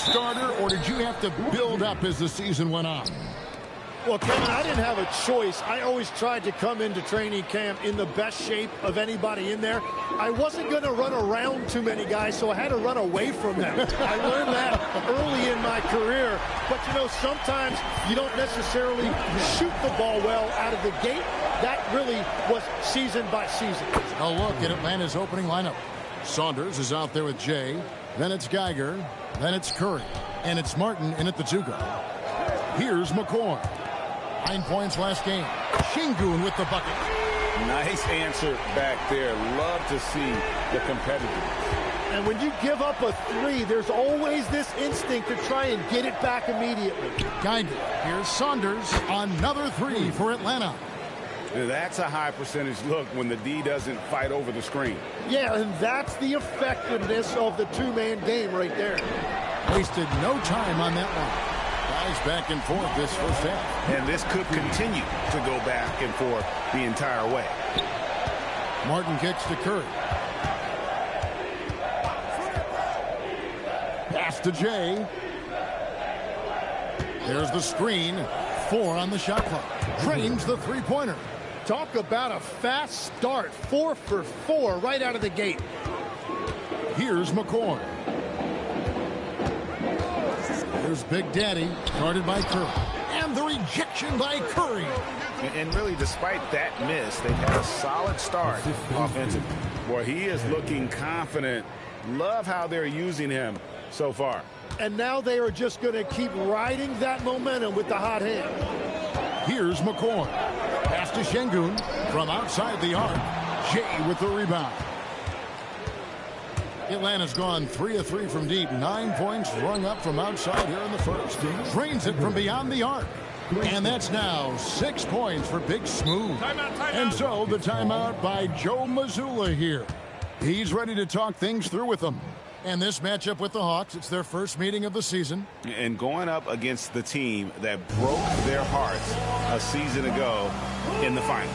starter, or did you have to build up as the season went on? Well, Kevin, I didn't have a choice. I always tried to come into training camp in the best shape of anybody in there. I wasn't going to run around too many guys, so I had to run away from them. I learned that early in my career. But, you know, sometimes you don't necessarily shoot the ball well out of the gate. That really was season by season. A look at Atlanta's opening lineup. Saunders is out there with Jay. Then it's Geiger. Then it's Curry. And it's Martin in at the 2-guard. Here's McCoy. 9 points last game. Şengün with the bucket. Nice answer back there. Love to see the competitiveness. And when you give up a 3, there's always this instinct to try and get it back immediately. Geiger. Here's Saunders. Another 3 for Atlanta. That's a high percentage look when the D doesn't fight over the screen. Yeah, and that's the effectiveness of the two-man game right there. Wasted no time on that one. Guys back and forth this first half. And this could continue to go back and forth the entire way. Martin kicks to Curry. Pass to Jay. There's the screen. 4 on the shot clock. Drains the three-pointer. Talk about a fast start. 4 for 4 right out of the gate. Here's McCoy. Here's Big Daddy, guarded by Curry. And the rejection by Curry. And really, despite that miss, they've had a solid start offensively. Boy, he is looking confident. Love how they're using him so far. And now they are just going to keep riding that momentum with the hot hand. Here's McCoy. Pass to Şengün from outside the arc. Jay with the rebound. Atlanta's gone 3 of 3 from deep. 9 points rung up from outside here in the first. Drains it from beyond the arc. And that's now 6 points for Big Smooth. And so the timeout by Joe Mazzulla here. He's ready to talk things through with them. And this matchup with the Hawks, it's their first meeting of the season. And going up against the team that broke their hearts a season ago in the finals.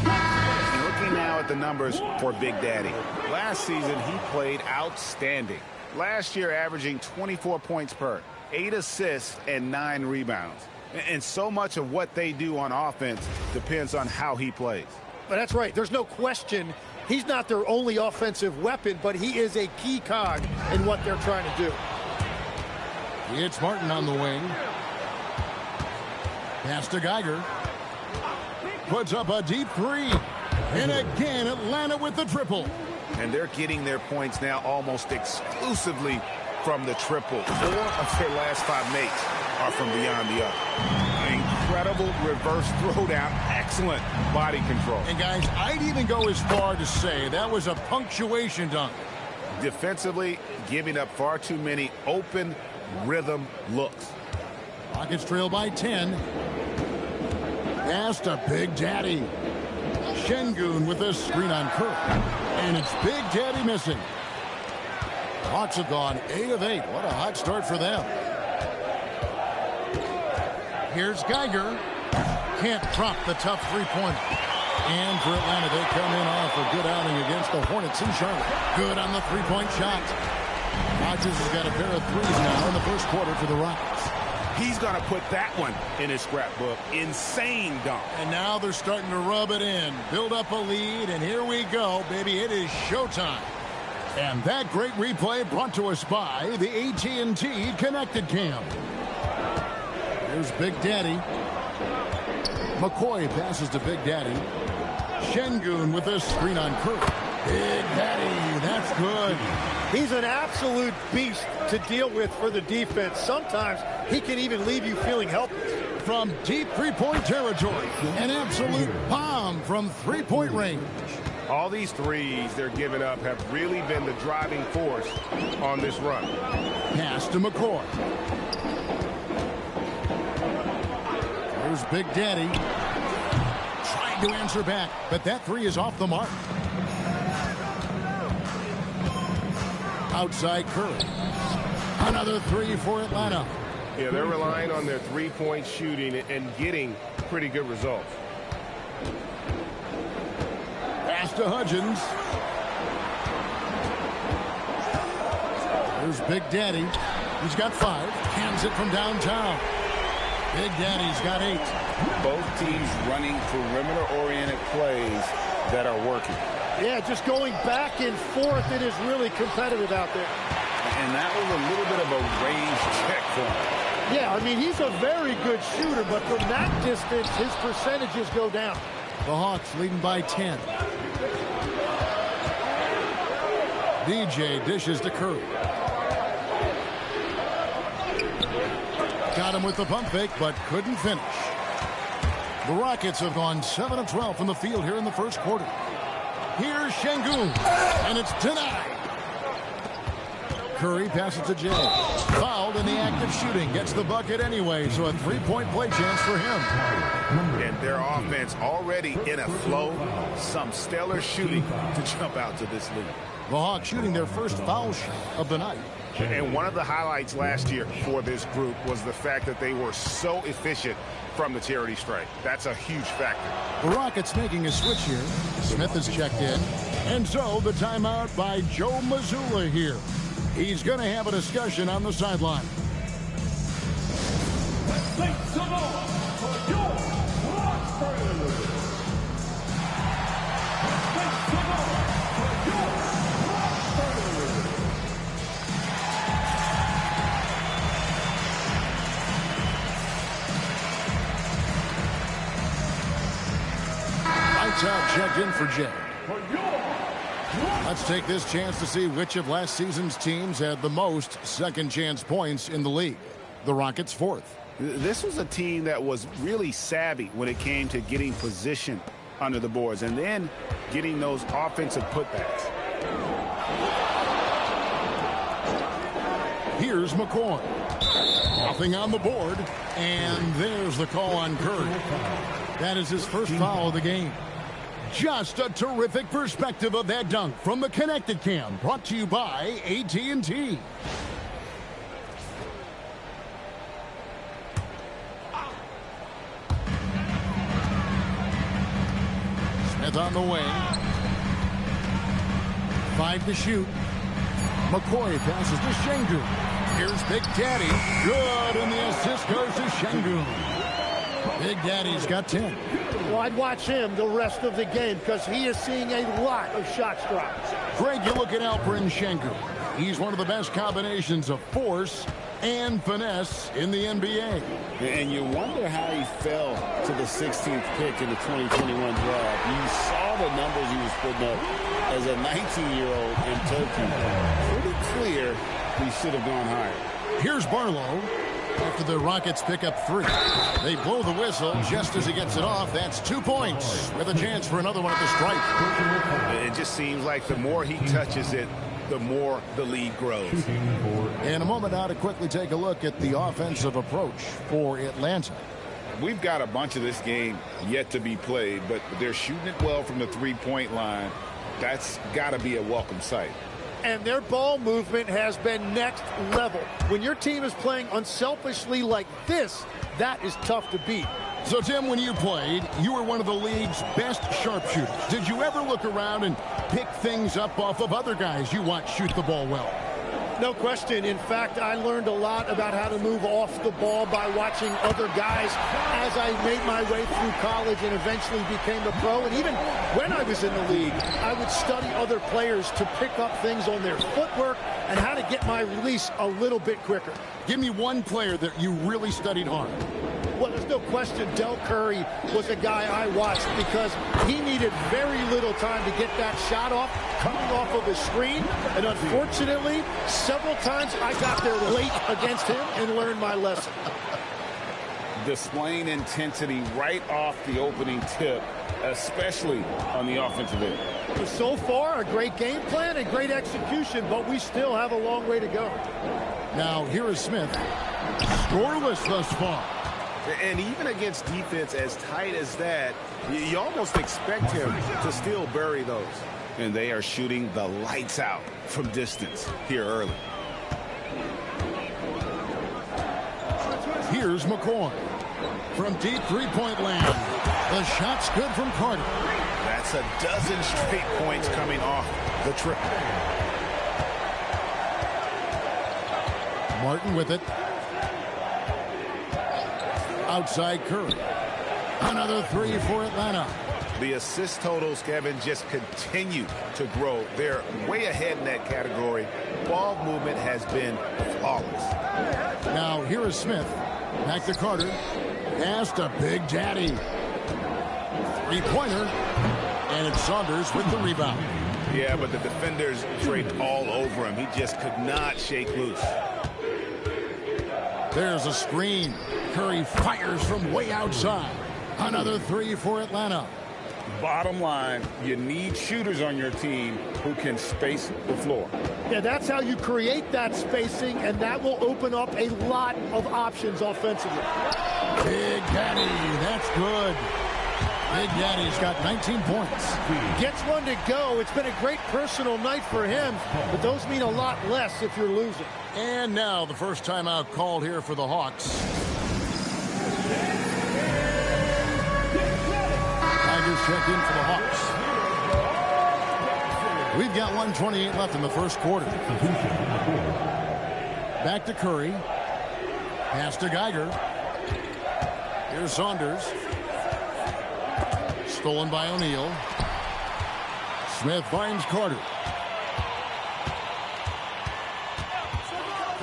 Looking now at the numbers for Big Daddy. Last season, he played outstanding. Last year, averaging 24 points per, 8 assists, and 9 rebounds. And so much of what they do on offense depends on how he plays. But that's right. There's no question he's not their only offensive weapon, but he is a key cog in what they're trying to do. It's Martin on the wing. Pass to Geiger. Puts up a deep 3. And again, Atlanta with the triple. And they're getting their points now almost exclusively from the triple. 4 of their last 5 makes are from beyond the arc. Incredible reverse throwdown. Excellent body control. And guys, I'd even go as far to say that was a punctuation dunk. Defensively, giving up far too many open rhythm looks. Rockets trail by 10. Pass to Big Daddy. Şengün with a screen on Curry. And it's Big Daddy missing. Hawks have gone 8 of 8. What a hot start for them. Here's Geiger. Can't drop the tough three-pointer. And for Atlanta, they come in off a good outing against the Hornets in Charlotte. Good on the three-point shot. Hodges has got a pair of threes now in the first quarter for the Rockets. He's going to put that one in his scrapbook. Insane dunk. And now they're starting to rub it in. Build up a lead, and here we go, baby. It is showtime. And that great replay brought to us by the AT&T Connected Cam. Here's Big Daddy. McCoy passes to Big Daddy. Şengün with a screen on Curry. Big Daddy, that's good. He's an absolute beast to deal with for the defense. Sometimes he can even leave you feeling helpless. From deep three-point territory, an absolute bomb from three-point range. All these threes they're giving up have really been the driving force on this run. Pass to McCoy. There's Big Daddy. Trying to answer back, but that three is off the mark. Outside Curry. Another three for Atlanta. Yeah, they're relying on their three-point shooting and getting pretty good results. Pass to Hudgens. Big Daddy. He's got 5. Hands it from downtown. Big Daddy's got 8. Both teams running perimeter-oriented plays that are working. Yeah, just going back and forth. It is really competitive out there. And that was a little bit of a range check for him. Yeah, I mean, he's a very good shooter, but from that distance, his percentages go down. The Hawks leading by 10. DJ dishes to Curry. Got him with the pump fake, but couldn't finish. The Rockets have gone 7 of 12 from the field here in the first quarter. Here's Şengün, and it's denied. Curry passes to Jay. Fouled in the act of shooting. Gets the bucket anyway, so a 3-point play chance for him. And their offense already in a flow. Some stellar shooting to jump out to this lead. The Hawks shooting their first foul shot of the night. And one of the highlights last year for this group was the fact that they were so efficient from the charity stripe. That's a huge factor. The Rockets making a switch here. Smith has checked in. And so the timeout by Joe Mazzulla here. He's going to have a discussion on the sideline. Lights out, checked in for Jay. Let's take this chance to see which of last season's teams had the most second chance points in the league. The Rockets 4th. This was a team that was really savvy when it came to getting position under the boards and then getting those offensive putbacks. Here's McCoy. Nothing on the board. And there's the call on Curry. That is his first foul of the game. Just a terrific perspective of that dunk from the Connected Cam, brought to you by AT&T. Smith on the wing. 5 to shoot. McCoy passes to Şengün. Here's Big Daddy. Good, and the assist goes to Şengün. Big Daddy's got 10. Well, I'd watch him the rest of the game because he is seeing a lot of shot drops. Greg, you look at Alperen Şengün. He's one of the best combinations of force and finesse in the NBA. And you wonder how he fell to the 16th pick in the 2021 draft. You saw the numbers he was putting up as a 19-year-old in Turkey. Pretty clear he should have gone higher. Here's Barlow. After the Rockets pick up 3. They blow the whistle just as he gets it off. That's 2 points with a chance for another one at the stripe. It just seems like the more he touches it, the more the lead grows. In a moment now to quickly take a look at the offensive approach for Atlanta. We've got a bunch of this game yet to be played, but they're shooting it well from the three-point line. That's got to be a welcome sight. And their ball movement has been next level. When your team is playing unselfishly like this, that is tough to beat. So, Tim, when you played, you were one of the league's best sharpshooters. Did you ever look around and pick things up off of other guys you watch shoot the ball well? No question. In fact, I learned a lot about how to move off the ball by watching other guys as I made my way through college and eventually became a pro. And even when I was in the league, I would study other players to pick up things on their footwork and how to get my release a little bit quicker. Give me one player that you really studied hard. Well, there's no question Del Curry was a guy I watched because he needed very little time to get that shot off, coming off of his screen. And unfortunately, several times I got there late against him and learned my lesson. Displaying intensity right off the opening tip, especially on the offensive end. So far, a great game plan and great execution, but we still have a long way to go. Now, here is Smith. Scoreless thus far. And even against defense as tight as that, you almost expect him to still bury those. And they are shooting the lights out from distance here early. Here's McCoy. From deep three-point land. The shot's good from Carter. That's a dozen straight points coming off the trip. Martin with it. Outside Curry. Another three for Atlanta. The assist totals, Kevin, just continue to grow. They're way ahead in that category. Ball movement has been flawless. Now here is Smith. Back to Carter. Pass to Big Daddy. Three-pointer. And it's Saunders with the rebound. Yeah, but the defenders draped all over him. He just could not shake loose. There's a screen. Curry fires from way outside. Another three for Atlanta. Bottom line, you need shooters on your team who can space the floor. Yeah, that's how you create that spacing, and that will open up a lot of options offensively. Big Daddy, that's good. Big Daddy's got 19 points. Gets one to go. It's been a great personal night for him, but those mean a lot less if you're losing. And now the first timeout called here for the Hawks. Tigers checked in for the Hawks. We've got 1:28 left in the first quarter. Back to Curry. Pass to Geiger. Here's Saunders. Stolen by O'Neal. Smith finds Carter.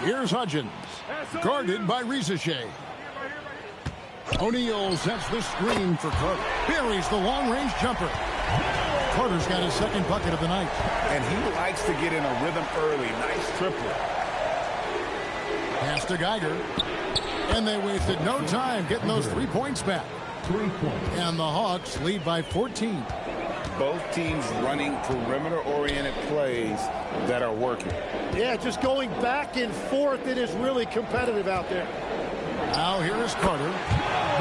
Here's Hudgens. Guarded by Risacher. O'Neal sets the screen for Carter. Buries the long-range jumper. Carter's got his second bucket of the night. And he likes to get in a rhythm early. Nice triplet. Pass to Geiger. And they wasted no time getting those 3 points back. 3 points. And the Hawks lead by 14. Both teams running perimeter-oriented plays that are working. Yeah, just going back and forth. It is really competitive out there. Now here is Carter.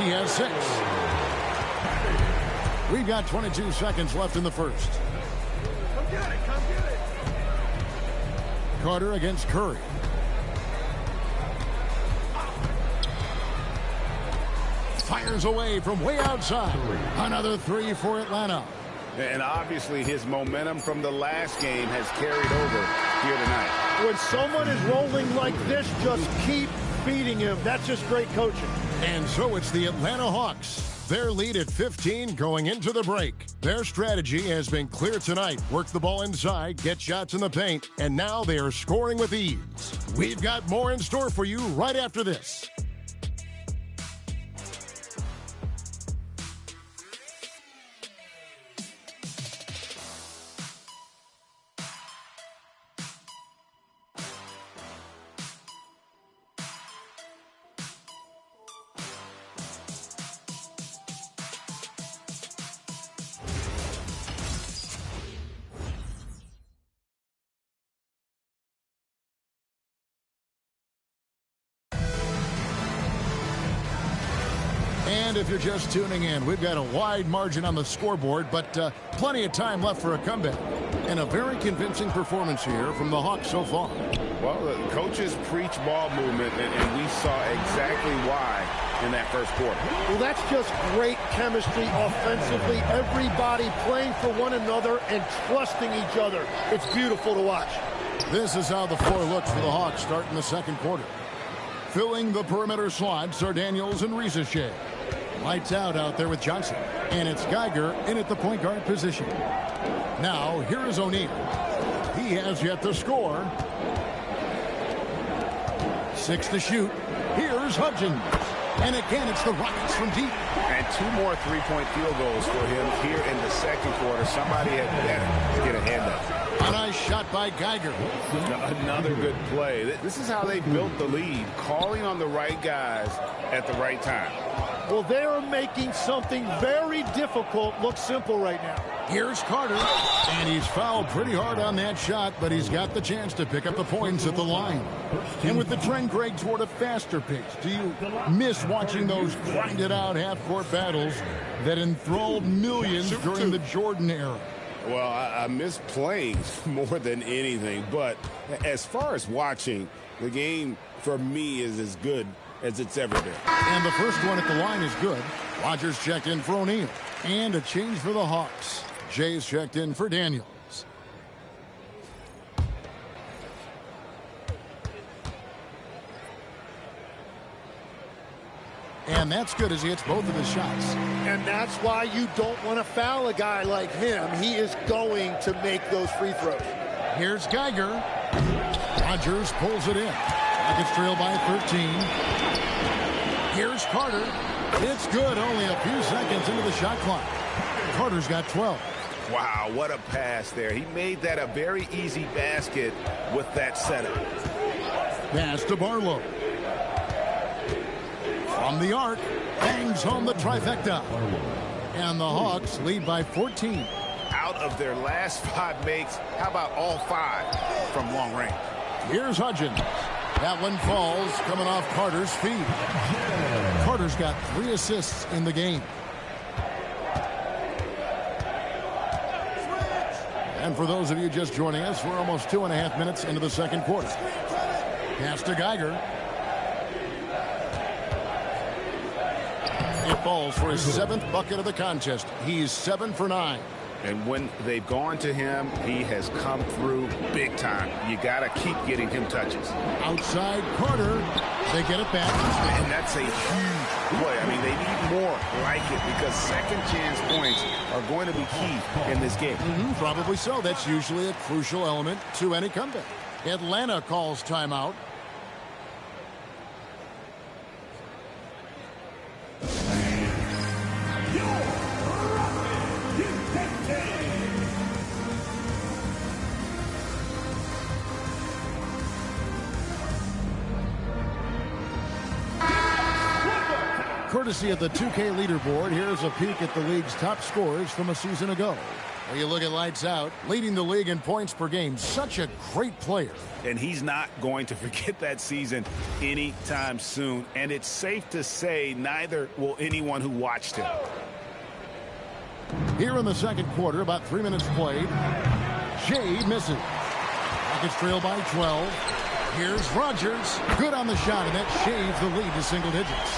He has 6. We've got 22 seconds left in the first. Come get it, come get it. Carter against Curry. Fires away from way outside. Another three for Atlanta. And obviously his momentum from the last game has carried over here tonight. When someone is rolling like this, just keep feeding him. That's just great coaching. And so it's the Atlanta Hawks. Their lead at 15 going into the break. Their strategy has been clear tonight. Work the ball inside, get shots in the paint, and now they are scoring with ease. We've got more in store for you right after this. And if you're just tuning in, we've got a wide margin on the scoreboard, but plenty of time left for a comeback. And a very convincing performance here from the Hawks so far. Well, the coaches preach ball movement, and we saw exactly why in that first quarter. Well, that's just great chemistry offensively. Everybody playing for one another and trusting each other. It's beautiful to watch. This is how the floor looks for the Hawks starting the second quarter. Filling the perimeter slots are Daniels and Risacher. Lights out there with Johnson. And it's Geiger in at the point guard position. Now, here is O'Neal. He has yet to score. 6 to shoot. Here's Hudgens. And again, it's the Rockets from deep. And 2 more three-point field goals for him here in the second quarter. Somebody had better get a hand up. A nice shot by Geiger. Another good play. This is how they built the lead, calling on the right guys at the right time. Well, they are making something very difficult look simple right now. Here's Carter, and he's fouled pretty hard on that shot, but he's got the chance to pick up the points at the line. And with the trend, Greg, toward a faster pace, do you miss watching those grinded-out half-court battles that enthralled millions during the Jordan era? Well, I miss playing more than anything, but as far as watching, the game for me is as good as it's ever been. And the first one at the line is good. Rogers checked in for O'Neal. And a change for the Hawks. Jay's checked in for Daniels. And that's good as he hits both of his shots. And that's why you don't want to foul a guy like him. He is going to make those free throws. Here's Geiger. Rodgers pulls it in. Rockets trail by 13. Here's Carter. It's good, only a few seconds into the shot clock. Carter's got 12. Wow, what a pass there. He made that a very easy basket with that setup. Pass to Barlow. From the arc, bangs home the trifecta. And the Hawks lead by 14. Out of their last 5 makes, how about all 5 from long range? Here's Hudgens. That one falls, coming off Carter's feet. Carter's got 3 assists in the game. And for those of you just joining us, we're almost 2.5 minutes into the second quarter. Pass to Geiger. It falls for his 7th bucket of the contest. He's 7 for 9. And when they've gone to him, he has come through big time. You got to keep getting him touches. Outside Carter. They get it back. And that's a huge play. I mean, they need more like it because second chance points are going to be key in this game. Probably so. That's usually a crucial element to any comeback. Atlanta calls timeout. Courtesy of the 2K leaderboard, here's a peek at the league's top scorers from a season ago. When you look at lights out, leading the league in points per game, such a great player. And he's not going to forget that season anytime soon. And it's safe to say neither will anyone who watched him. Here in the second quarter, about 3 minutes played. Shea misses. Rockets trail by 12. Here's Rodgers. Good on the shot, and that shaves the lead to single digits.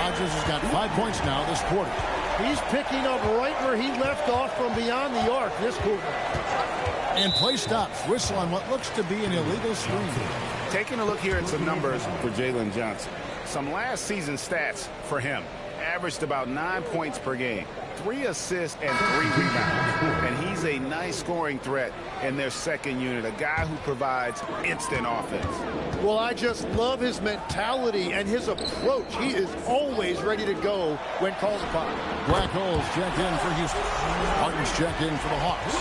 Rodgers has got 5 points now this quarter. He's picking up right where he left off from beyond the arc this quarter. And play stops. Whistle on what looks to be an illegal screen. Taking a look here at some numbers for Jalen Johnson. Some last season stats for him. Averaged about 9 points per game. 3 assists and 3 rebounds. And he's a nice scoring threat in their second unit. A guy who provides instant offense. Well, I just love his mentality and his approach. He is always ready to go when called upon. Black Holes checked in for Houston. Martin's checked in for the Hawks.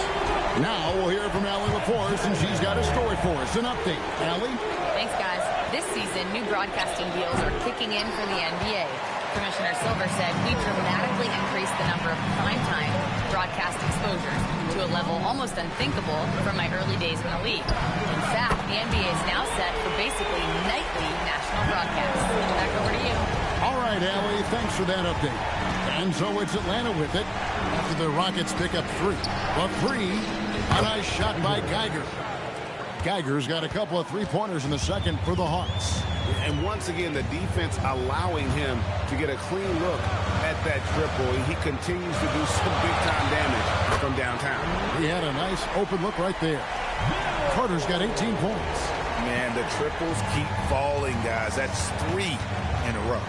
Now we'll hear from Allie LaForce, and she's got a story for us. An update. Allie? Thanks, guys. This season, new broadcasting deals are kicking in for the NBA. Commissioner Silver said we dramatically increased the number of primetime broadcast exposures to a level almost unthinkable from my early days in the league. In fact, the NBA is now set for basically nightly national broadcasts. Back over to you. All right, Allie, thanks for that update. And so it's Atlanta with it after the Rockets pick up 3. But 3, a nice shot by Geiger. Geiger's got a couple of three-pointers in the second for the Hawks. And once again, the defense allowing him to get a clean look at that triple. And he continues to do some big-time damage from downtown. He had a nice open look right there. Carter's got 18 points. Man, the triples keep falling, guys. That's 3 in a row.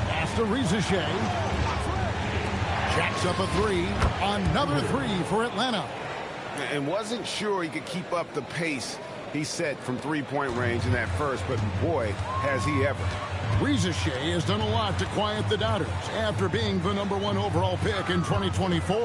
Pass to Rizachet. Jacks up a 3. Another 3 for Atlanta. And wasn't sure he could keep up the pace he set from three-point range in that first, but boy, has he ever. Rizachet has done a lot to quiet the doubters after being the #1 overall pick in 2024.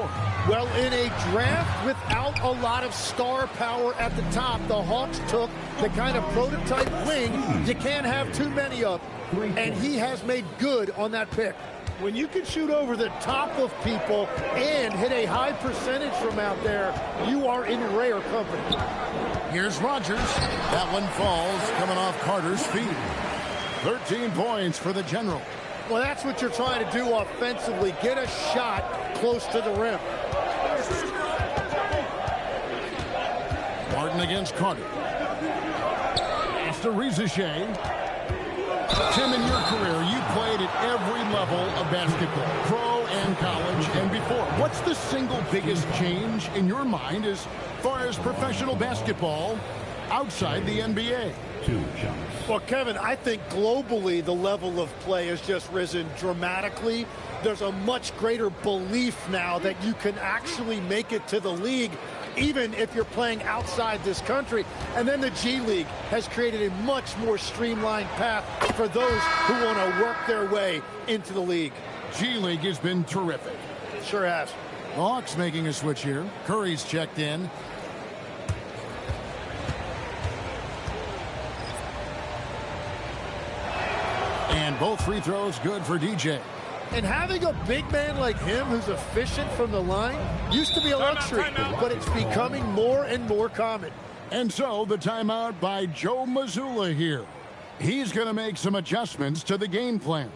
Well, in a draft without a lot of star power at the top, the Hawks took the kind of prototype wing you can't have too many of, and he has made good on that pick. When you can shoot over the top of people and hit a high percentage from out there, you are in rare company. Here's Rodgers. That one falls, coming off Carter's feet. 13 points for the General. Well, that's what you're trying to do offensively. Get a shot close to the rim. Martin against Carter. Pass to Rizachet. Tim, in your career, you played at every level of basketball, pro and college and before. What's the single biggest change in your mind as far as professional basketball outside the NBA. 2 jumps. Well, Kevin, I think globally the level of play has just risen dramatically. There's a much greater belief now that you can actually make it to the league, even if you're playing outside this country. And then the G League has created a much more streamlined path for those who want to work their way into the league. G League has been terrific. Sure has. The Hawks making a switch here. Curry's checked in. And both free throws good for DJ. And having a big man like him who's efficient from the line used to be a luxury, but it's becoming more and more common. And so the timeout by Joe Mazzulla here. He's going to make some adjustments to the game plan.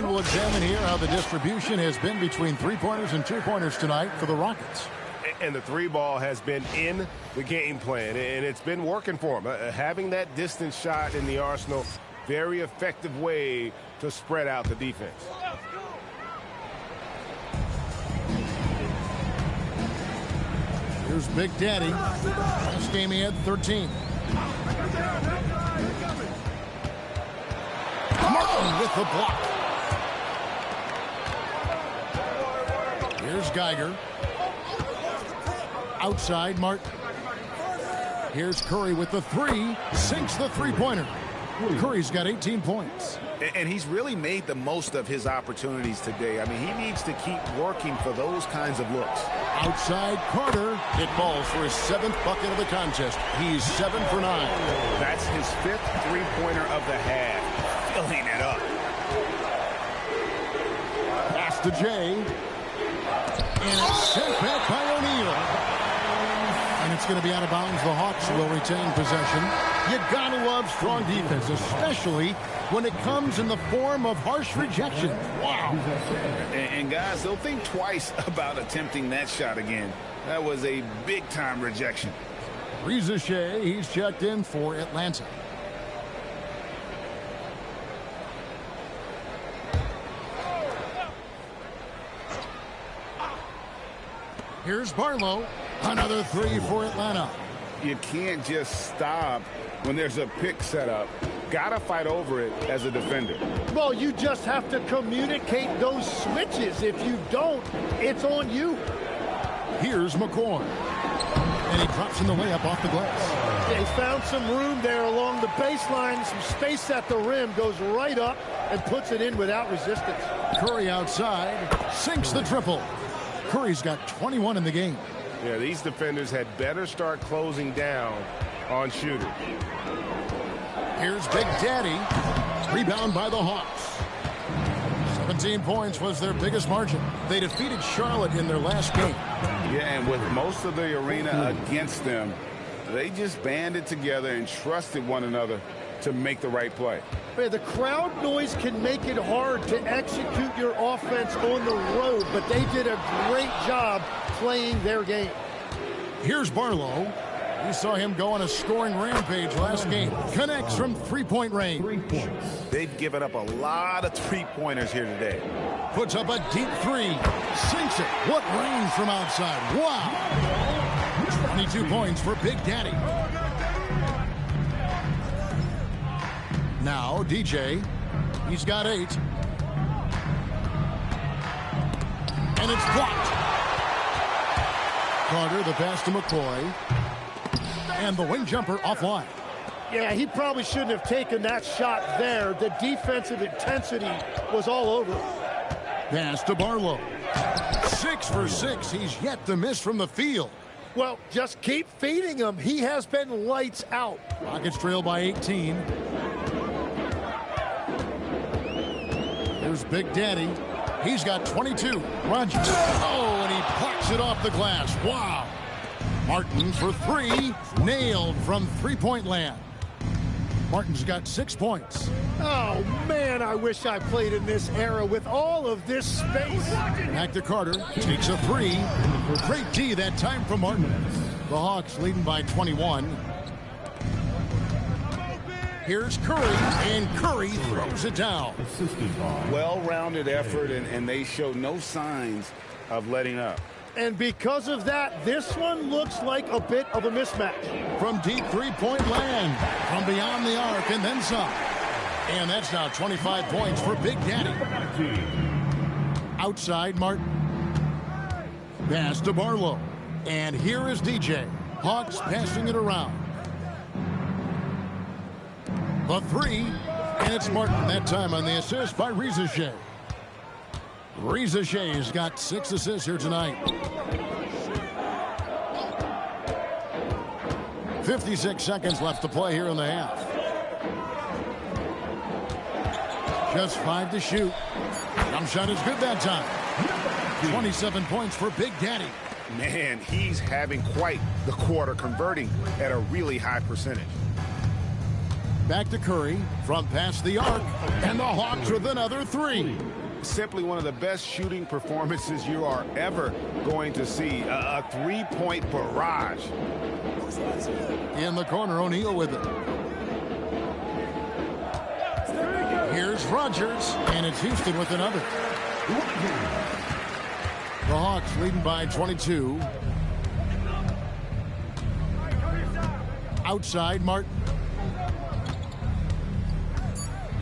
We'll examine here how the distribution has been between three-pointers and two-pointers tonight for the Rockets. And the three ball has been in the game plan, and it's been working for him. Having that distance shot in the arsenal, very effective way to spread out the defense. Here's Big Daddy. Last game he had 13. Martin with the block. Here's Geiger. Outside Martin. Here's Curry with the three. Sinks the three-pointer. Curry's got 18 points. And he's really made the most of his opportunities today. I mean, he needs to keep working for those kinds of looks. Outside Carter. It falls for his 7th bucket of the contest. He's 7 for 9. That's his 5th three-pointer of the half. Filling it up. Pass to Jay. And it's sent back by O'Neal. And it's going to be out of bounds. The Hawks will retain possession. You gotta love strong defense, especially when it comes in the form of harsh rejection. Wow. And guys, they'll think twice about attempting that shot again. That was a big-time rejection. Reza Shea, he's checked in for Atlanta. Here's Barlow. Another three for Atlanta. You can't just stop when there's a pick set up. Gotta fight over it as a defender. Well, you just have to communicate those switches. If you don't, it's on you. Here's McCoy. And he drops in the layup off the glass. Yeah, he's found some room there along the baseline. Some space at the rim. Goes right up and puts it in without resistance. Curry outside. Sinks the triple. Curry's got 21 in the game. Yeah, these defenders had better start closing down on shooters. Here's Big Daddy. Rebound by the Hawks. 17 points was their biggest margin. They defeated Charlotte in their last game. Yeah, and with most of the arena against them, they just banded together and trusted one another to make the right play. Man, the crowd noise can make it hard to execute your offense on the road, but they did a great job playing their game. Here's Barlow. We saw him go on a scoring rampage last game. Connects from three-point range. 3 points. They've given up a lot of three-pointers here today. Puts up a deep three. Sinks it. What range from outside. Wow. 22 points for Big Daddy. Now DJ. He's got 8. And it's blocked. Carter, the pass to McCoy. And the wing jumper offline. Yeah, he probably shouldn't have taken that shot there. The defensive intensity was all over. Pass to Barlow. 6 for 6. He's yet to miss from the field. Well, just keep feeding him. He has been lights out. Rockets trail by 18. Here's Big Daddy. He's got 22. Rogers. Oh, and he plucks it off the glass. Wow. Martin for three. Nailed from three-point land. Martin's got 6 points. Oh, man, I wish I played in this era with all of this space. Back to Carter. Takes a three. Great D that time from Martin. The Hawks leading by 21. Here's Curry, and Curry throws it down. Well-rounded effort, and they show no signs of letting up. And because of that, this one looks like a bit of a mismatch. From deep three-point land, from beyond the arc, and then some. And that's now 25 points for Big Daddy. Outside, Martin. Pass to Barlow. And here is DJ. Hawks passing it around. The three, and it's Martin that time on the assist by Reza Shea. Reza Shea's got 6 assists here tonight. 56 seconds left to play here in the half. Just 5 to shoot. Jump shot is good that time. 27 points for Big Daddy. Man, he's having quite the quarter, converting at a really high percentage. Back to Curry from past the arc, and the Hawks with another three. Simply one of the best shooting performances you are ever going to see. A three-point barrage. In the corner, O'Neal with it. Here's Rogers, and it's Houston with another. The Hawks leading by 22. Outside, Martin.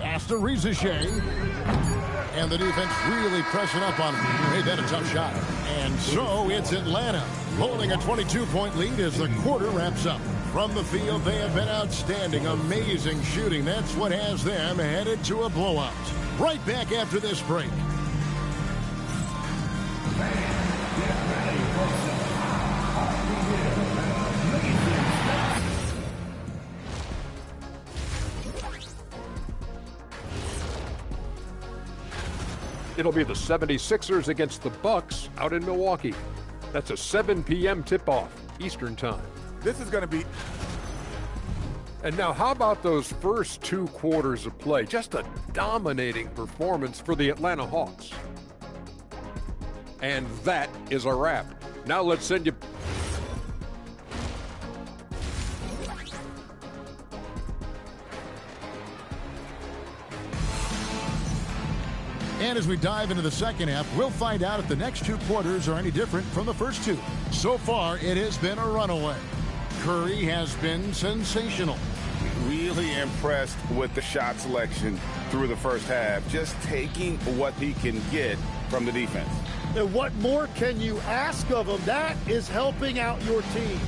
Pass to Reza Shea. And the defense really pressing up on him. He made that a tough shot. And so it's Atlanta holding a 22-point lead as the quarter wraps up. From the field, they have been outstanding. Amazing shooting. That's what has them headed to a blowout. Right back after this break. It'll be the 76ers against the Bucks out in Milwaukee. That's a 7 p.m. tip-off Eastern time. This is going to be... And now how about those first 2 quarters of play? Just a dominating performance for the Atlanta Hawks. And that is a wrap. Now let's send you... And as we dive into the second half, we'll find out if the next 2 quarters are any different from the first 2. So far, it has been a runaway. Curry has been sensational. Really impressed with the shot selection through the first half. Just taking what he can get from the defense. And what more can you ask of him? That is helping out your team.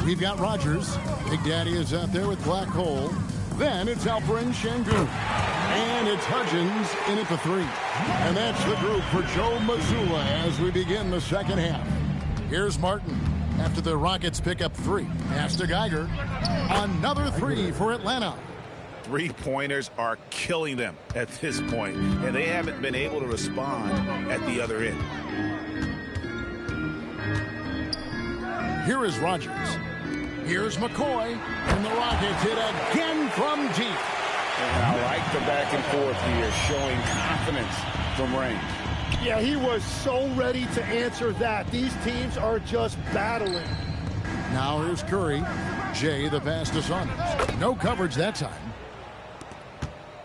We've got Rogers. Big Daddy is out there with Black Hole. Then it's Alperen Sengun. And it's Hudgens in at the 3. And that's the group for Joe Mazzulla as we begin the second half. Here's Martin after the Rockets pick up 3. Pass to Geiger. Another 3 for Atlanta. Three-pointers are killing them at this point, and they haven't been able to respond at the other end. Here is Rogers. Here's McCoy, and the Rockets hit again from deep. And I like the back and forth here, showing confidence from range. Yeah, he was so ready to answer that. These teams are just battling. Now here's Curry. Jay, the pass to Saunders. No coverage that time.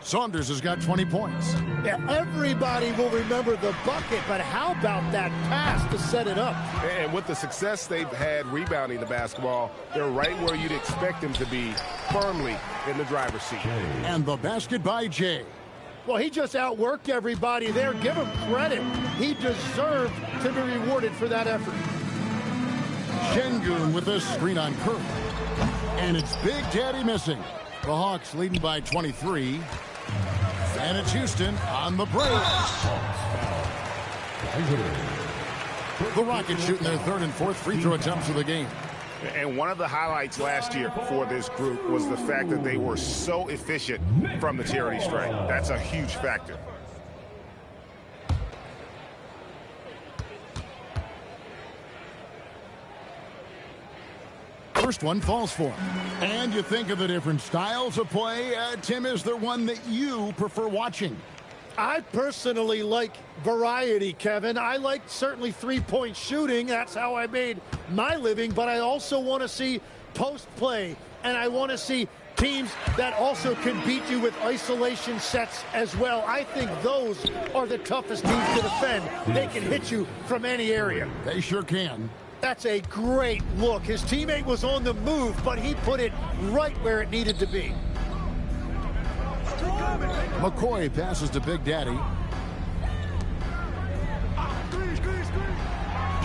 Saunders has got 20 points. Yeah, everybody will remember the bucket, but how about that pass to set it up? And with the success they've had rebounding the basketball, they're right where you'd expect them to be, firmly in the driver's seat. And the basket by Jay. Well, he just outworked everybody there. Give him credit. He deserved to be rewarded for that effort. Sengun with the screen on Curry. And it's Big Daddy missing. The Hawks leading by 23. And it's Houston on the break. The Rockets shooting their 3rd and 4th free throw attempts of the game. And one of the highlights last year for this group was the fact that they were so efficient from the charity stripe. That's a huge factor. First one falls for him. And you think of the different styles of play. Tim, is there one that you prefer watching? I personally like variety, Kevin. I like certainly three-point shooting. That's how I made my living. But I also want to see post play. And I want to see teams that also can beat you with isolation sets as well. I think those are the toughest teams to defend. They can hit you from any area. They sure can. That's a great look. His teammate was on the move, but he put it right where it needed to be. McCoy passes to Big Daddy.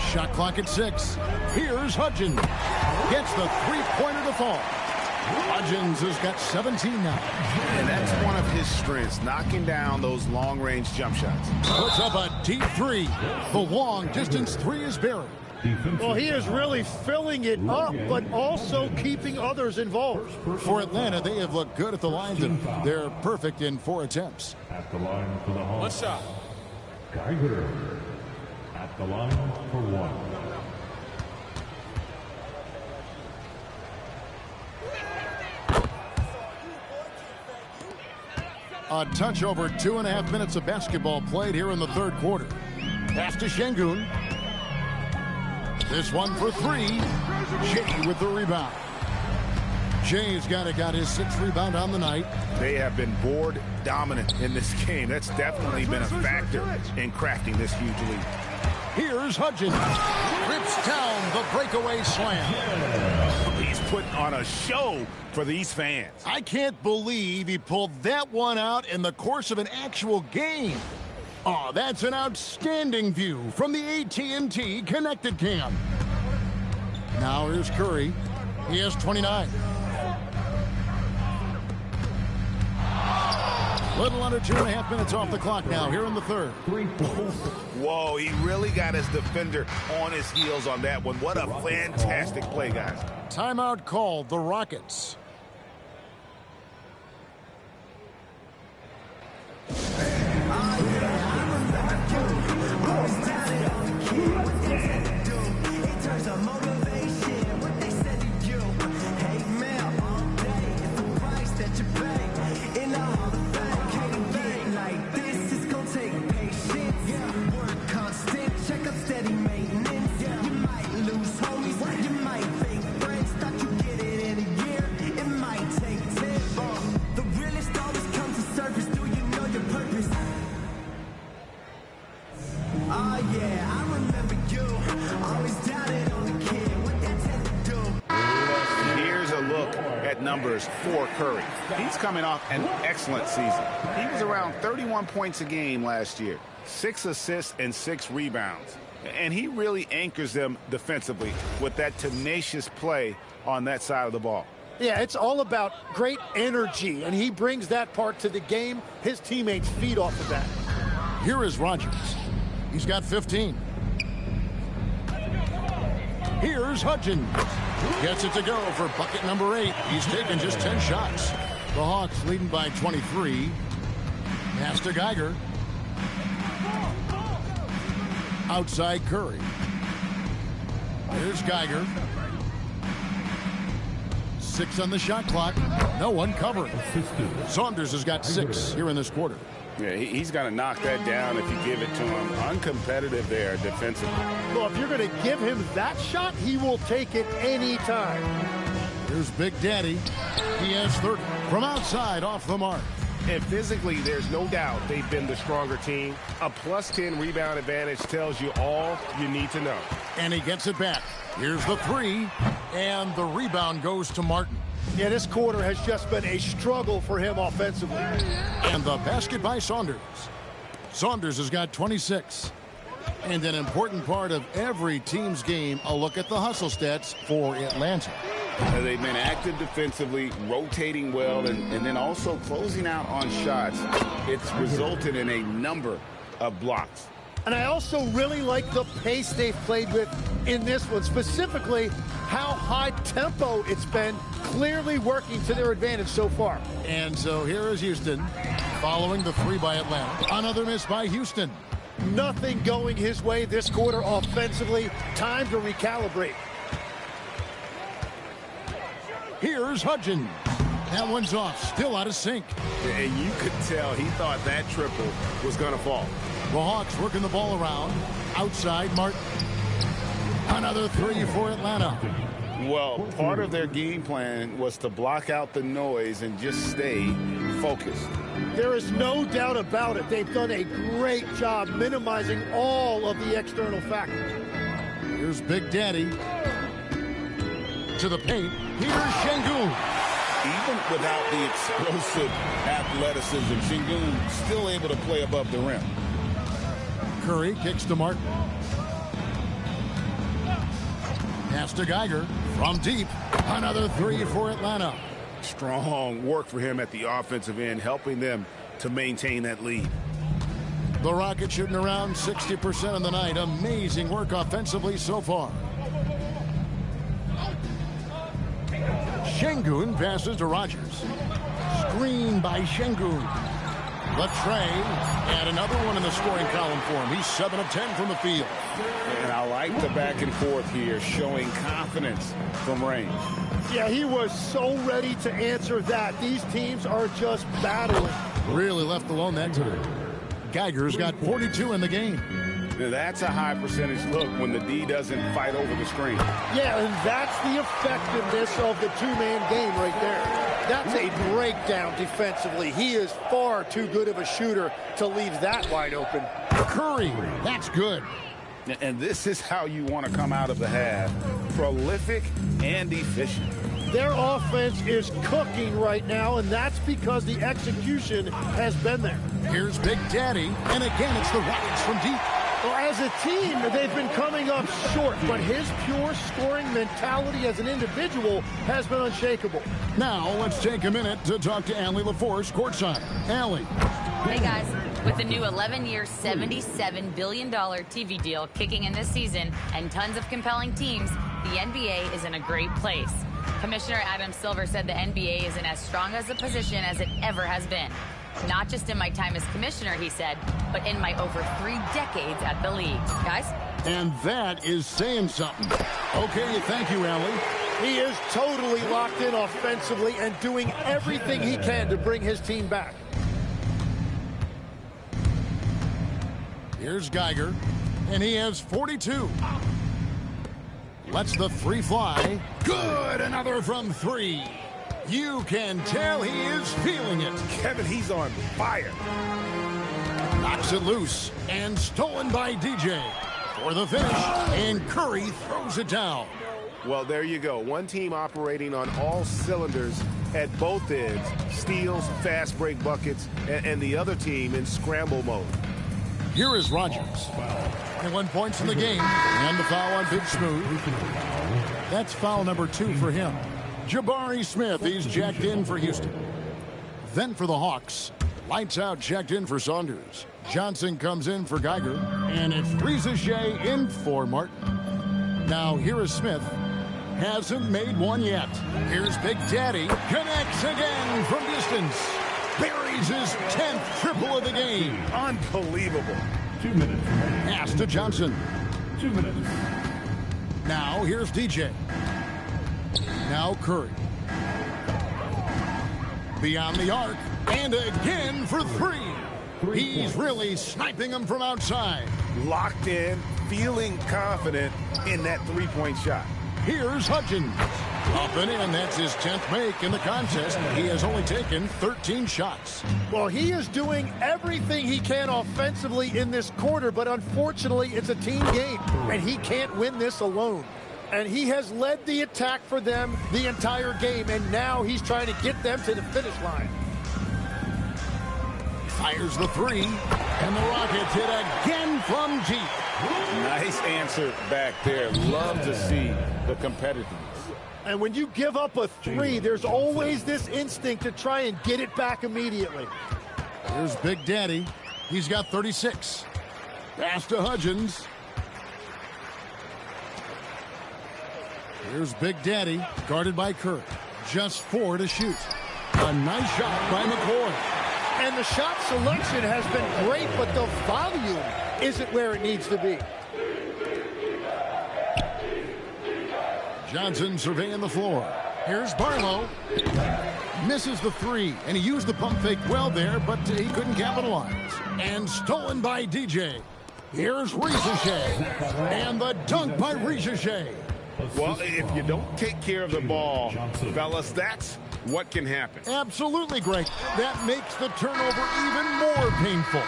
Shot clock at 6. Here's Hudgens. Gets the three-pointer to fall. Hudgens has got 17 now. And that's one of his strengths, knocking down those long-range jump shots. Puts up a deep three. The long-distance three is buried. Well, he is really filling it up, but also keeping others involved. For Atlanta, they have looked good at the line. They're perfect in 4 attempts. At the line for the Hawks. One shot. Geiger at the line for 1. A touch over 2.5 minutes of basketball played here in the third quarter. Pass to Şengün. This one for 3. Jay with the rebound. Jay's got his 6th rebound on the night. They have been board dominant in this game. That's definitely been a factor in cracking this huge lead. Here's Hudgens. Rips down the breakaway slam. He's putting on a show for these fans. I can't believe he pulled that one out in the course of an actual game. Oh, that's an outstanding view from the AT&T Connected Cam. Now here's Curry. He has 29. Little under 2.5 minutes off the clock now here in the third. Whoa, he really got his defender on his heels on that one. What a fantastic play, guys. Timeout called, the Rockets. Numbers for Curry. He's coming off an excellent season. He was around 31 points a game last year, 6 assists and 6 rebounds. And he really anchors them defensively with that tenacious play on that side of the ball. Yeah, it's all about great energy, and he brings that part to the game. His teammates feed off of that. Here is Rodgers. He's got 15. Here's Hudgens. Gets it to go for bucket number 8. He's taken just 10 shots. The Hawks leading by 23. Pass to Geiger. Outside Curry. Here's Geiger. 6 on the shot clock. No one covering. Saunders has got 6 here in this quarter. Yeah, he's going to knock that down if you give it to him. Uncompetitive there defensively. Well, if you're going to give him that shot, he will take it any time. Here's Big Daddy. He has 30 from outside off the mark. And physically, there's no doubt they've been the stronger team. A +10 rebound advantage tells you all you need to know. And he gets it back. Here's the 3, and the rebound goes to Martin. Yeah, this quarter has just been a struggle for him offensively. And the basket by Saunders. Saunders has got 26. And an important part of every team's game, a look at the hustle stats for Atlanta. They've been active defensively, rotating well, and then also closing out on shots. It's resulted in a number of blocks. And I also really like the pace they've played with in this one, specifically how high tempo it's been, clearly working to their advantage so far. And so here is Houston following the three by Atlanta. Another miss by Houston. Nothing going his way this quarter offensively. Time to recalibrate. Here's Hudgens. That one's off, still out of sync. And you could tell he thought that triple was going to fall. The Hawks working the ball around. Outside, Martin. Another three for Atlanta. Well, part of their game plan was to block out the noise and just stay focused. There is no doubt about it. They've done a great job minimizing all of the external factors. Here's Big Daddy. To the paint. Here's Şengün. Even without the explosive athleticism, Şengün still able to play above the rim. Curry kicks to Martin. Pass to Geiger from deep. Another three for Atlanta. Strong work for him at the offensive end, helping them to maintain that lead. The Rockets shooting around 60% of the night. Amazing work offensively so far. Şengün passes to Rogers. Screen by Şengün. The tray, and another one in the scoring column for him. He's 7 of 10 from the field. And I like the back and forth here, showing confidence from range. Yeah, he was so ready to answer that. These teams are just battling. Really left alone that time. Geiger's got 42 in the game. Now that's a high percentage look when the D doesn't fight over the screen. Yeah, and that's the effectiveness of the two-man game right there. That's a breakdown defensively. He is far too good of a shooter to leave that wide open. Curry, that's good. And this is how you want to come out of the half. Prolific and efficient. Their offense is cooking right now, and that's because the execution has been there. Here's Big Daddy, and again it's the Rockets from deep. Well, as a team, they've been coming up short, but his pure scoring mentality as an individual has been unshakable. Now, let's take a minute to talk to Allie LaForce courtside. Allie. Hey, guys. With the new 11-year, $77 billion TV deal kicking in this season and tons of compelling teams, the NBA is in a great place. Commissioner Adam Silver said the NBA is in as strong as a position as it ever has been. Not just in my time as commissioner, he said, but in my over 3 decades at the league. Guys? And that is saying something. Okay, thank you, Allie. He is totally locked in offensively and doing everything he can to bring his team back. Here's Geiger, and he has 42. Lets the three fly. Good, another from three. You can tell he is feeling it. Kevin, he's on fire. Knocks it loose, and stolen by DJ. For the finish, and Curry throws it down. Well, there you go. One team operating on all cylinders at both ends. Steals, fast break buckets, and the other team in scramble mode. Here is Rogers. 21 points in the game, and the foul on Big Smooth. That's foul number 2 for him. Jabari Smith, he's jacked in for Houston. Then for the Hawks, lights out checked in for Saunders. Johnson comes in for Geiger, and it's Risacher in for Martin. Now here is Smith. Hasn't made one yet. Here's Big Daddy. Connects again from distance. Buries his 10th triple of the game. Unbelievable. 2 minutes. Pass to Johnson. 2 minutes. Now here's DJ. Now Curry. Beyond the arc. And again for 3. He's really sniping them from outside. Locked in, feeling confident in that three-point shot. Here's Hudgens. Up and in. That's his 10th make in the contest. He has only taken 13 shots. Well, he is doing everything he can offensively in this quarter, but unfortunately, it's a team game, and he can't win this alone. And he has led the attack for them the entire game, and now he's trying to get them to the finish line. Fires the 3, and the Rockets hit again from deep. Nice answer back there. Love to see the competitiveness. And when you give up a 3, there's always this instinct to try and get it back immediately. Here's Big Daddy. He's got 36. Pass to Hudgens. Here's Big Daddy, guarded by Kirk. Just 4 to shoot. A nice shot by McCoy. And the shot selection has been great, but the volume isn't where it needs to be. Johnson surveying the floor. Here's Barlow. Misses the 3, and he used the pump fake well there, but he couldn't capitalize. And stolen by DJ. Here's Risacher. And the dunk by Risacher. Well, if you don't take care of the ball, fellas, that's what can happen. Absolutely, Greg. That makes the turnover even more painful.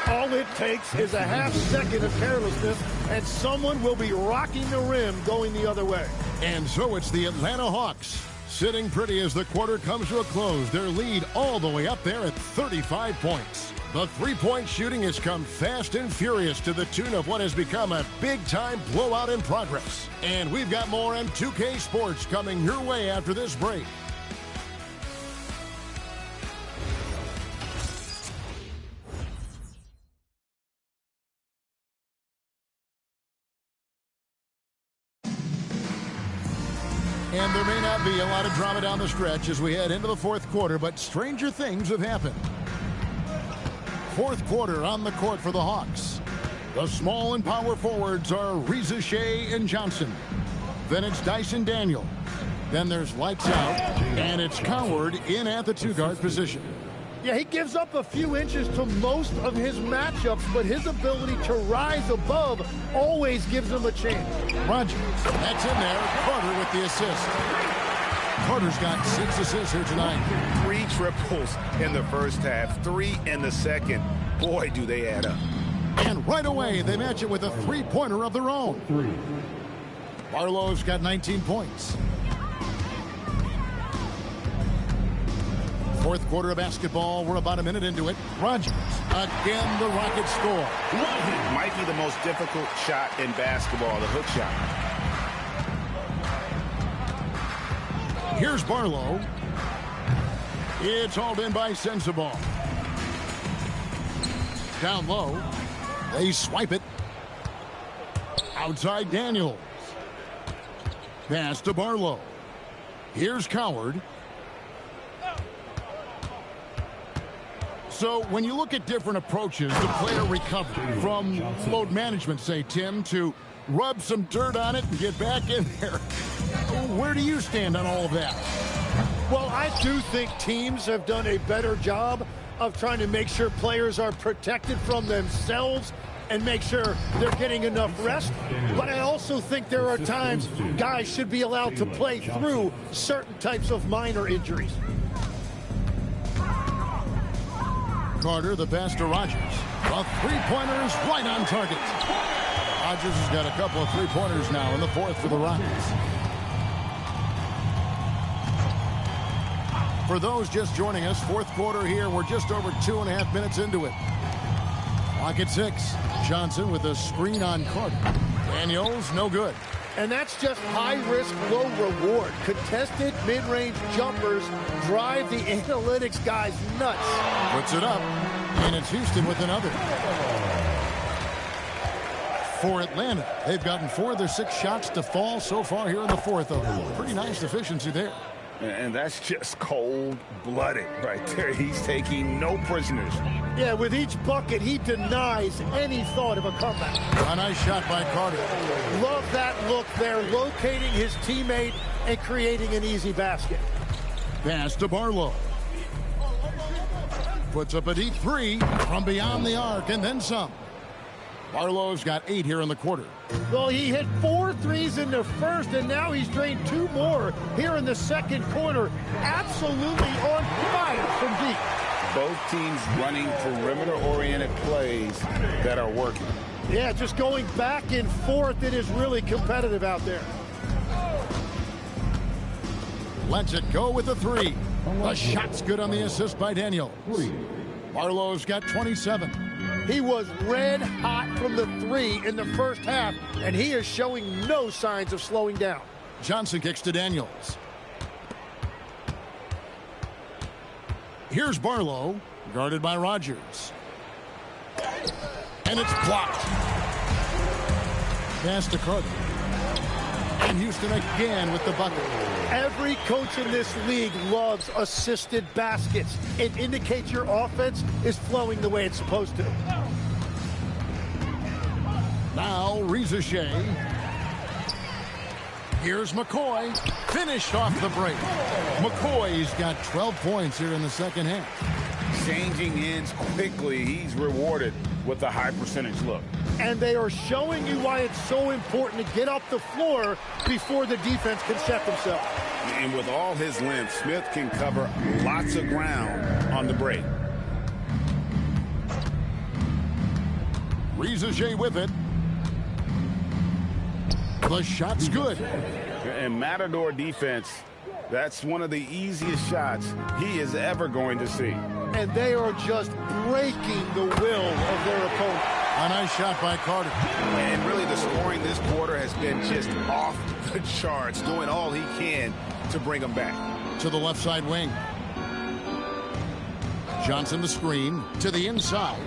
All it takes is a half second of carelessness, and someone will be rocking the rim going the other way. And so it's the Atlanta Hawks sitting pretty as the quarter comes to a close. Their lead all the way up there at 35 points. The three-point shooting has come fast and furious to the tune of what has become a big-time blowout in progress. And we've got more on 2K Sports coming your way after this break. And there may not be a lot of drama down the stretch as we head into the fourth quarter, but stranger things have happened. Fourth quarter on the court for the Hawks. The small and power forwards are Risacher and Johnson. Then it's Dyson Daniels. Then there's lights out, and it's Coward in at the two-guard position. Yeah, he gives up a few inches to most of his matchups, but his ability to rise above always gives him a chance. Rogers, that's in there. Carter with the assist. Carter's got 6 assists here tonight. 3 triples in the first half, 3 in the second. Boy, do they add up. And right away, they match it with a three-pointer of their own. Barlow's got 19 points. Fourth quarter of basketball. We're about a minute into it. Rogers. Again, the Rockets score. Might be the most difficult shot in basketball, the hook shot. Here's Barlow. It's hauled in by Sensabaugh. Down low. They swipe it. Outside Daniels. Pass to Barlow. Here's Coward. So when you look at different approaches to player recovery, from load management, say, Tim, to rub some dirt on it and get back in there, where do you stand on all of that? Well, I do think teams have done a better job of trying to make sure players are protected from themselves and make sure they're getting enough rest. But I also think there are times guys should be allowed to play through certain types of minor injuries. Carter, the pass to Rogers. A three-pointer is right on target. Rogers has got a couple of three-pointers now in the fourth for the Rockets. For those just joining us, fourth quarter here. We're just over 2.5 minutes into it. Clock at 6. Johnson with a screen on Carter. Daniels, no good. And that's just high risk, low reward. Contested mid-range jumpers drive the analytics guys nuts. Puts it up, and it's Houston with another. For Atlanta, they've gotten 4 of their 6 shots to fall so far here in the fourth. A pretty nice efficiency there. And that's just cold-blooded right there. He's taking no prisoners. Yeah, with each bucket, he denies any thought of a comeback. A nice shot by Carter. Love that look there, locating his teammate and creating an easy basket. Pass to Barlow. Puts up a deep 3 from beyond the arc and then some. Barlow's got 8 here in the quarter. Well, he hit 4 threes in the first, and now he's drained 2 more here in the second quarter. Absolutely on fire from deep. Both teams running perimeter-oriented plays that are working. Yeah, just going back and forth. It is really competitive out there. Lets it go with the 3. The shot's good on the assist by Daniels. Barlow's got 27. He was red hot from the 3 in the first half, and he is showing no signs of slowing down. Johnson kicks to Daniels. Here's Barlow, guarded by Rogers. And it's blocked. Pass to Carter. And Houston again with the bucket. Every coach in this league loves assisted baskets. It indicates your offense is flowing the way it's supposed to. Now Reza Shea. Here's McCoy. Finished off the break. McCoy's got 12 points here in the second half. Changing ends quickly. He's rewarded with a high percentage look. And they are showing you why it's so important to get off the floor before the defense can set themselves. And with all his length, Smith can cover lots of ground on the break. Reza Shea with it. The shot's good. And Matador defense, that's one of the easiest shots he is ever going to see. And they are just breaking the will of their opponent. A nice shot by Carter. And really the scoring this quarter has been just off the charts, doing all he can to bring them back. To the left side wing. Johnson the screen to the inside.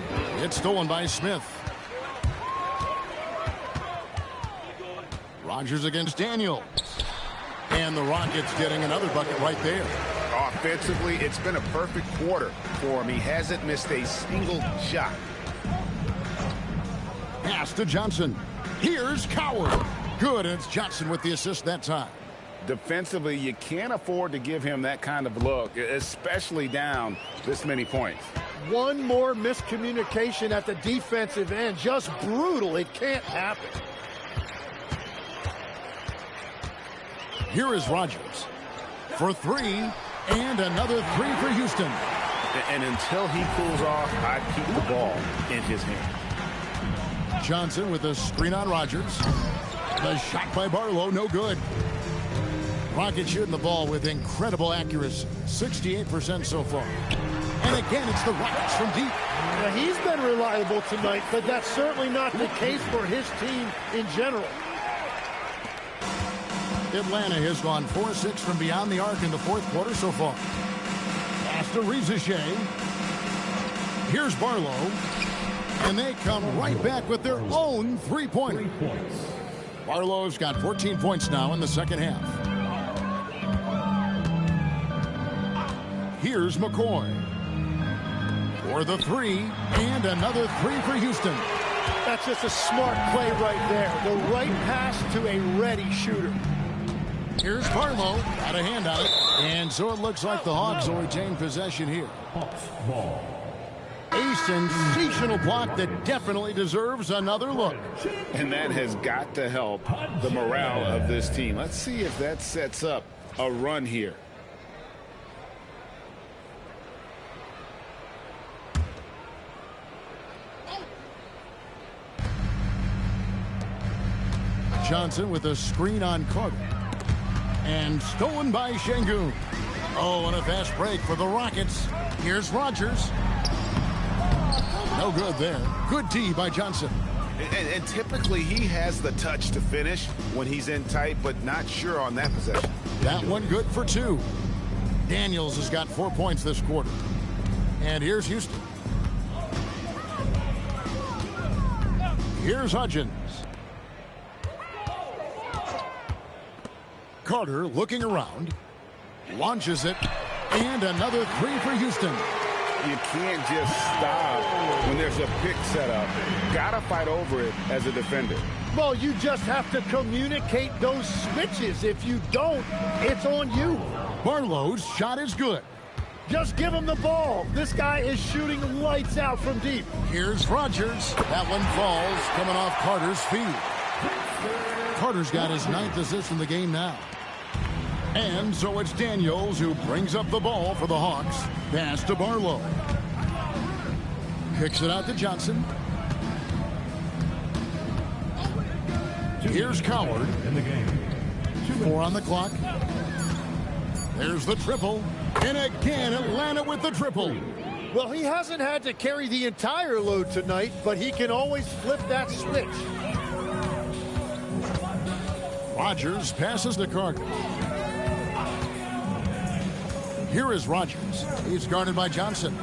It's stolen by Smith. Rogers against Daniels. And the Rockets getting another bucket right there. Offensively, it's been a perfect quarter for him. He hasn't missed a single shot. Pass to Johnson. Here's Coward. Good, and it's Johnson with the assist that time. Defensively, you can't afford to give him that kind of look, especially down this many points. One more miscommunication at the defensive end. Just brutal. It can't happen. Here is Rogers for three, and another three for Houston. And until he cools off, I keep the ball in his hand. Johnson with a screen on Rogers. The shot by Barlow, no good. Rockets shooting the ball with incredible accuracy, 68% so far. And again, it's the Rockets from deep. Now, he's been reliable tonight, but that's certainly not the case for his team in general. Atlanta has gone 4-6 from beyond the arc in the fourth quarter so far. Pass to Reza Shea. Here's Barlow. And they come right back with their own three-pointer. Barlow's got 14 points now in the second half. Here's McCoy. For the three, and another three for Houston. That's just a smart play right there. The right pass to a ready shooter. Here's Barlow. Got a hand on it. And so it looks like the Hawks will retain possession here. A sensational block that definitely deserves another look. And that has got to help the morale of this team. Let's see if that sets up a run here. Johnson with a screen on Carter. And stolen by Şengün. Oh, and a fast break for the Rockets. Here's Rogers. No good there. Good D by Johnson. And typically he has the touch to finish when he's in tight, but not sure on that possession. That one good for two. Daniels has got 4 points this quarter. And here's Houston. Here's Hudgens. Carter looking around. Launches it. And another three for Houston. You can't just stop when there's a pick set up. Gotta fight over it as a defender. Well, you just have to communicate those switches. If you don't, it's on you. Barlow's shot is good. Just give him the ball. This guy is shooting lights out from deep. Here's Rogers. That one falls, coming off Carter's feet. Carter's got his 9th assist in the game now. And so it's Daniels who brings up the ball for the Hawks. Pass to Barlow. Kicks it out to Johnson. Here's Coward. In the game. 4 on the clock. There's the triple. And again, Atlanta with the triple. Well, he hasn't had to carry the entire load tonight, but he can always flip that switch. Rogers passes to Carter. Here is Rogers. He's guarded by Johnson.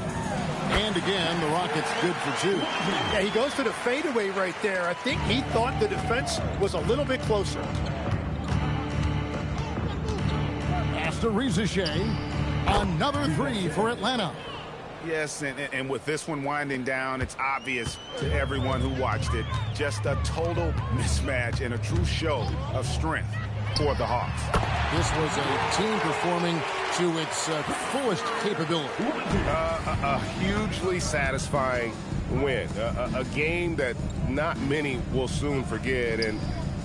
And again, the Rockets good for two. Yeah, he goes to the fadeaway right there. I think he thought the defense was a little bit closer. After Rizachet, another three for Atlanta. Yes, and with this one winding down, it's obvious to everyone who watched it. Just a total mismatch and a true show of strength for the Hawks. This was a team performing to its fullest capability. A hugely satisfying win. A game that not many will soon forget. And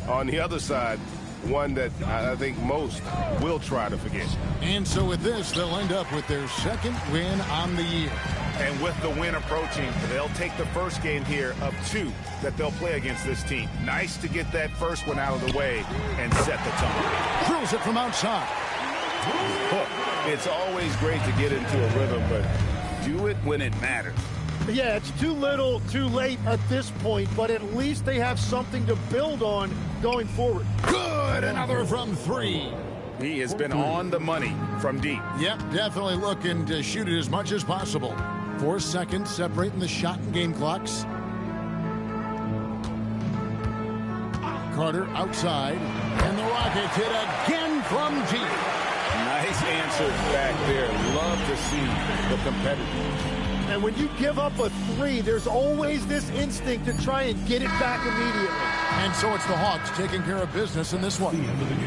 on the other side, one that I think most will try to forget. And so with this, they'll end up with their second win on the year. And with the win approaching, they'll take the first game here of two that they'll play against this team. Nice to get that first one out of the way and set the tone. Drills it from outside. It's always great to get into a rhythm, but do it when it matters. Yeah, it's too little, too late at this point, but at least they have something to build on going forward. Good, another from three. He has been on the money from deep. Yep, definitely looking to shoot it as much as possible. 4 seconds separating the shot and game clocks. Carter outside, and the Rockets hit again from deep. Nice answer back there. Love to see the competitiveness. And when you give up a three, there's always this instinct to try and get it back immediately. And so it's the Hawks taking care of business in this one.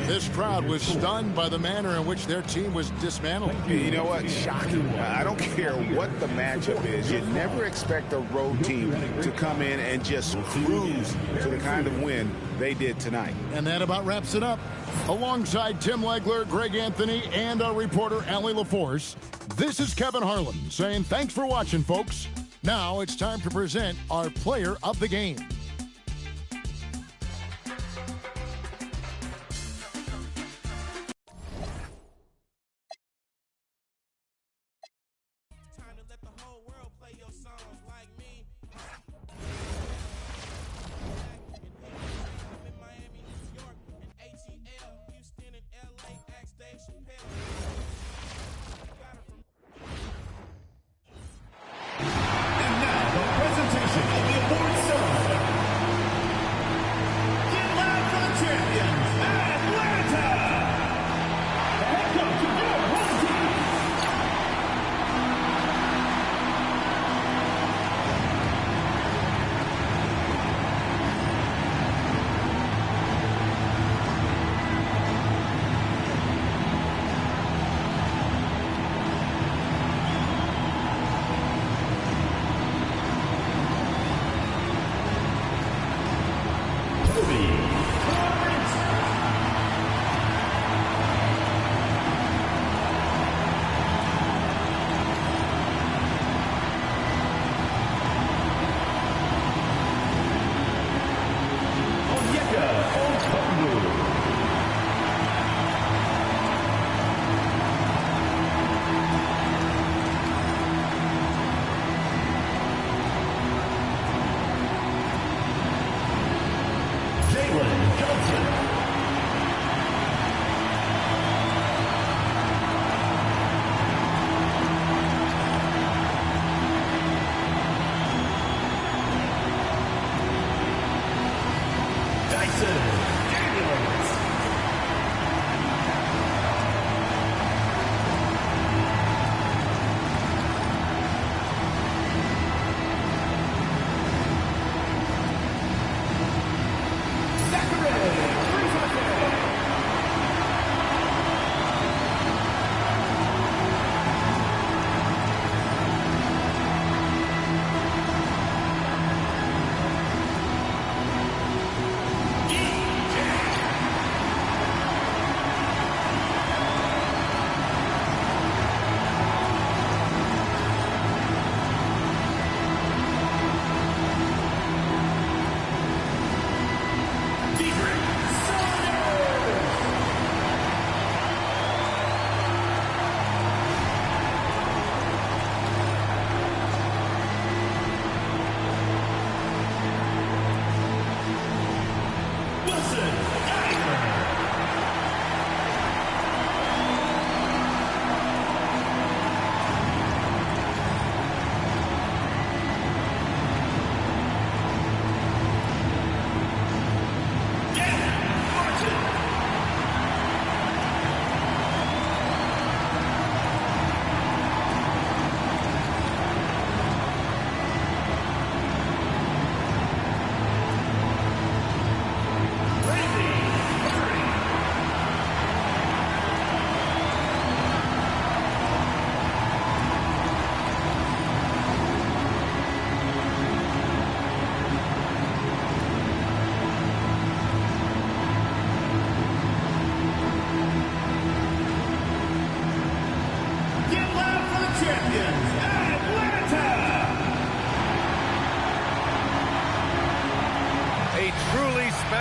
This crowd was stunned by the manner in which their team was dismantled. You know what? Shocking. I don't care what the matchup is. You never expect a road team to come in and just cruise to the kind of win they did tonight. And that about wraps it up. Alongside Tim Legler, Greg Anthony, and our reporter, Allie LaForce, this is Kevin Harlan saying thanks for watching, folks. Now it's time to present our player of the game.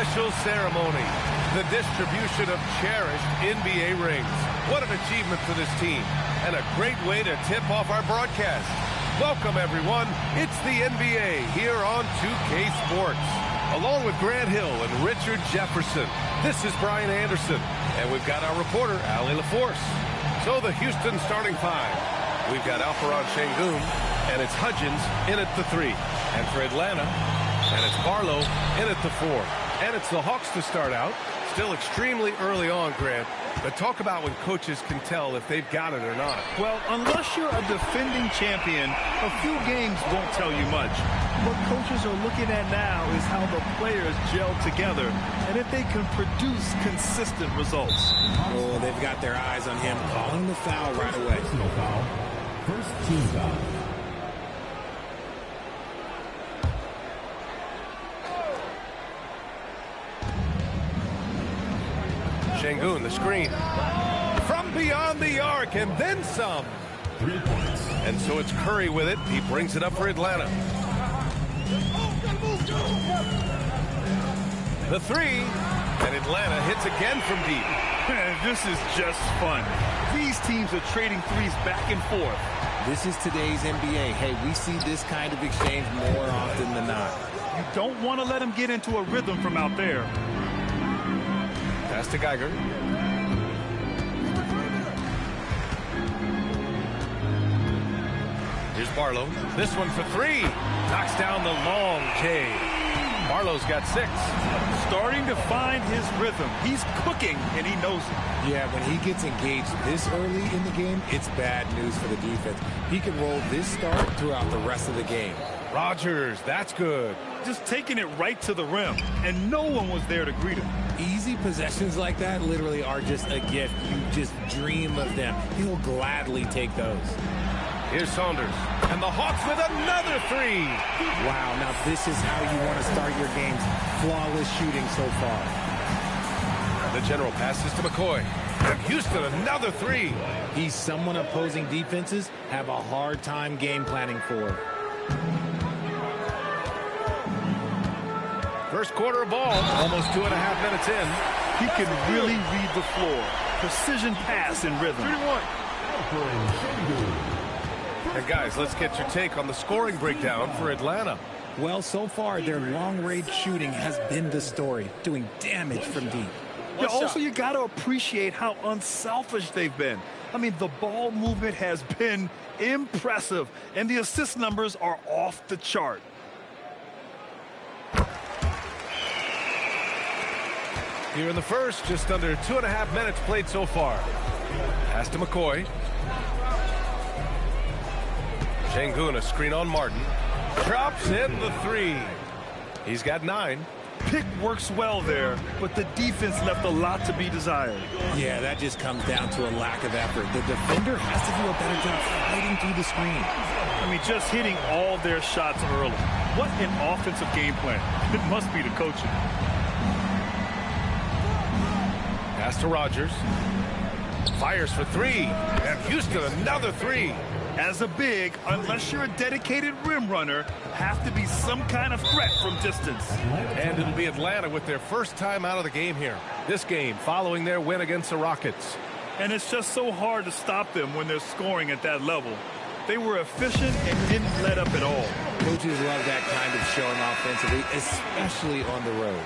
special ceremony, the distribution of cherished NBA rings. What an achievement for this team, and a great way to tip off our broadcast. Welcome, everyone. It's the NBA here on 2K Sports. Along with Grant Hill and Richard Jefferson, this is Brian Anderson, and we've got our reporter, Allie LaForce. So the Houston starting five. We've got Alperen Sengun, and it's Hudgens in at the 3. And for Atlanta, and it's Barlow in at the 4. And it's the Hawks to start out. Still extremely early on, Grant. But talk about when coaches can tell if they've got it or not. Well, unless you're a defending champion, a few games won't tell you much. What coaches are looking at now is how the players gel together and if they can produce consistent results. Oh, they've got their eyes on him, calling the foul right away. Personal foul. First team foul. Sengun, the screen. From beyond the arc, and then some. 3 points. And so it's Curry with it. He brings it up for Atlanta. The 3, and Atlanta hits again from deep. This is just fun. These teams are trading threes back and forth. This is today's NBA. Hey, we see this kind of exchange more often than not. You don't want to let them get into a rhythm from out there. Pass to Geiger. Here's Barlow. This one for 3. Knocks down the long J. Barlow's got 6. Starting to find his rhythm. He's cooking, and he knows it. Yeah, when he gets engaged this early in the game, it's bad news for the defense. He can roll this start throughout the rest of the game. Rodgers, that's good. Just taking it right to the rim, and no one was there to greet him. Easy possessions like that literally are just a gift. You just dream of them. He'll gladly take those. Here's Saunders. And the Hawks with another 3. Wow, now this is how you want to start your games. Flawless shooting so far. The general passes to McCoy. And Houston, another 3. He's someone opposing defenses have a hard time game planning for. First quarter ball, almost 2.5 minutes in. He can really read the floor. Precision pass and rhythm. 3-1. And guys, let's get your take on the scoring breakdown for Atlanta. Well, so far, their long-range shooting has been the story, doing damage from deep. Yeah, also, you got to appreciate how unselfish they've been. I mean, the ball movement has been impressive, and the assist numbers are off the chart. Here in the first, just under 2.5 minutes played so far. Pass to McCoy. Sengun, a screen on Martin. Drops in the 3. He's got 9. Pick works well there, but the defense left a lot to be desired. Yeah, that just comes down to a lack of effort. The defender has to do a better job fighting through the screen. I mean, just hitting all their shots early. What an offensive game plan. It must be the coaching. Pass to Rodgers. Fires for 3. And Houston, another 3. As a big, unless you're a dedicated rim runner, have to be some kind of threat from distance. And it'll be Atlanta with their first time out of the game here. This game following their win against the Rockets. And it's just so hard to stop them when they're scoring at that level. They were efficient and didn't let up at all. Coaches love that kind of showing offensively, especially on the road.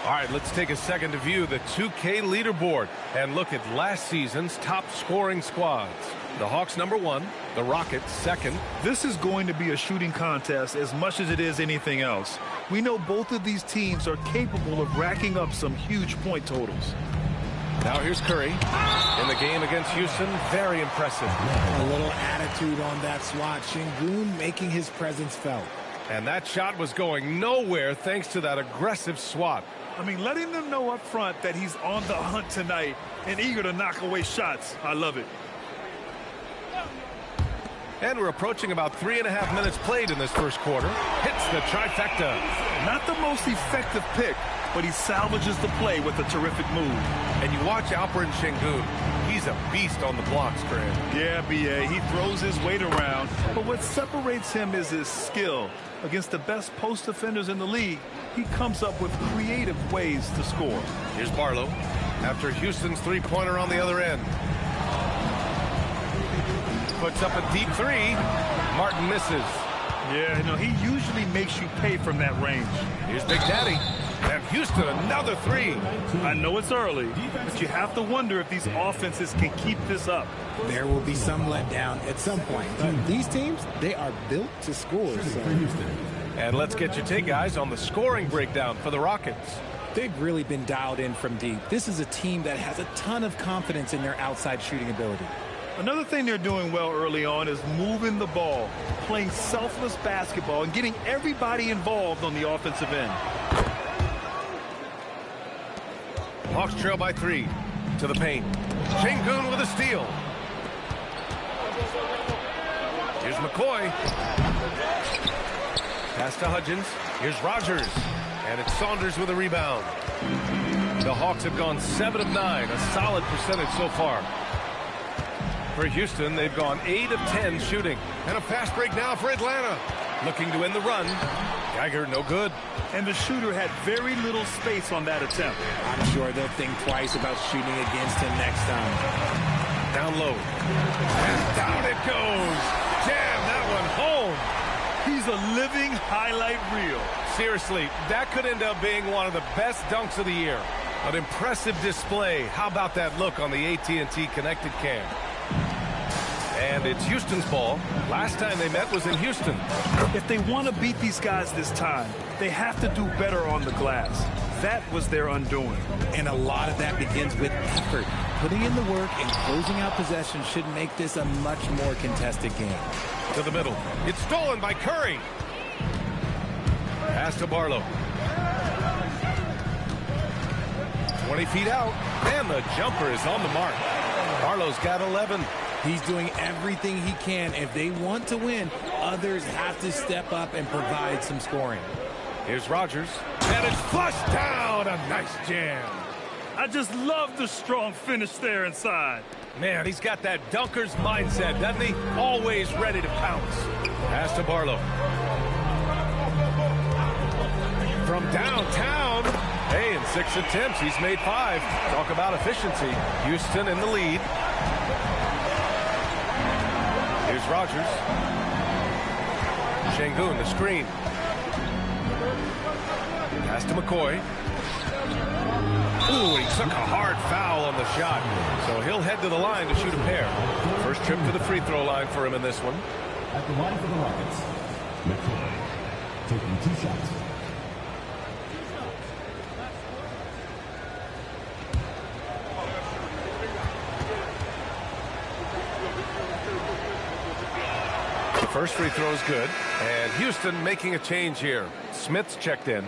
All right, let's take a second to view the 2K leaderboard and look at last season's top scoring squads. The Hawks number 1, the Rockets second. This is going to be a shooting contest as much as it is anything else. We know both of these teams are capable of racking up some huge point totals. Now here's Curry in the game against Houston. Very impressive. A little attitude on that swat. Sengun making his presence felt. And that shot was going nowhere thanks to that aggressive swat. I mean, letting them know up front that he's on the hunt tonight and eager to knock away shots. I love it. And we're approaching about 3.5 minutes played in this first quarter. Hits the trifecta. Not the most effective pick, but he salvages the play with a terrific move. And you watch Alperen Sengun. He's a beast on the blocks, Grant. Yeah, B.A. He throws his weight around, but what separates him is his skill. Against the best post defenders in the league, he comes up with creative ways to score. Here's Barlow after Houston's three-pointer on the other end. Puts up a deep three. Martin misses. Yeah, no, he usually makes you pay from that range. Here's Big Daddy. And Houston, another three. I know it's early, but you have to wonder if these offenses can keep this up. There will be some letdown at some point. But these teams, they are built to score. So. And let's get your take, guys, on the scoring breakdown for the Rockets. They've really been dialed in from deep. This is a team that has a ton of confidence in their outside shooting ability. Another thing they're doing well early on is moving the ball, playing selfless basketball, and getting everybody involved on the offensive end. Hawks trail by 3 to the paint. Sengun with a steal. Here's McCoy. Pass to Hudgens. Here's Rogers. And it's Saunders with a rebound. The Hawks have gone 7 of 9, a solid percentage so far. For Houston, they've gone 8 of 10 shooting. And a fast break now for Atlanta. Looking to end the run. Geiger, no good. And the shooter had very little space on that attempt. I'm sure they'll think twice about shooting against him next time. Down low. And down it goes. Jam that one home. He's a living highlight reel. Seriously, that could end up being one of the best dunks of the year. An impressive display. How about that look on the AT&T connected cam? And it's Houston's ball. Last time they met was in Houston. If they want to beat these guys this time, they have to do better on the glass. That was their undoing. And a lot of that begins with effort. Putting in the work and closing out possession should make this a much more contested game. To the middle. It's stolen by Curry. Pass to Barlow. 20 feet out. And the jumper is on the mark. Barlow's got 11. He's doing everything he can. If they want to win, others have to step up and provide some scoring. Here's Rogers. And it's flushed down. A nice jam. I just love the strong finish there inside. Man, he's got that dunker's mindset, doesn't he? Always ready to pounce. Pass to Barlow. From downtown. Hey, in 6 attempts, he's made 5. Talk about efficiency. Houston in the lead. Here's Rogers. Sengun, the screen. Pass to McCoy. Ooh, he took a hard foul on the shot. So he'll head to the line to shoot a pair. First trip to the free throw line for him in this one. At the line for the Rockets, McCoy taking 2 shots. First free throw is good. And Houston making a change here. Smith's checked in.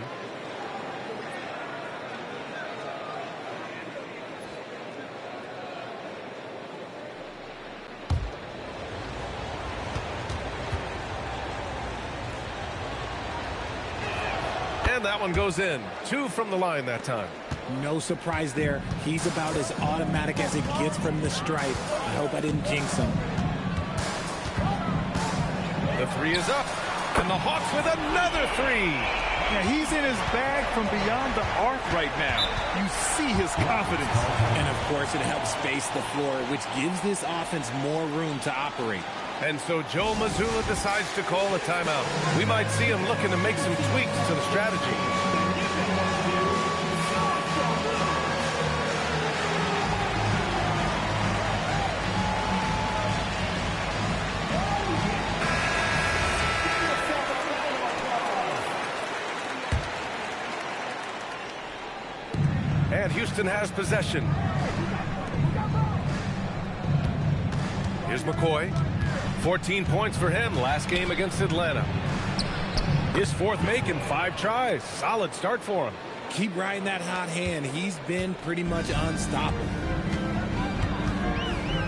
And that one goes in. 2 from the line that time. No surprise there. He's about as automatic as it gets from the stripe. I hope I didn't jinx him. The 3 is up. And the Hawks with another 3. Yeah, he's in his bag from beyond the arc right now. You see his confidence. And, of course, it helps space the floor, which gives this offense more room to operate. And so Joe Mazzulla decides to call a timeout. We might see him looking to make some tweaks to the strategy. And Houston has possession. Here's McCoy. 14 points for him last game against Atlanta. His 4th make in 5 tries. Solid start for him. Keep riding that hot hand. He's been pretty much unstoppable.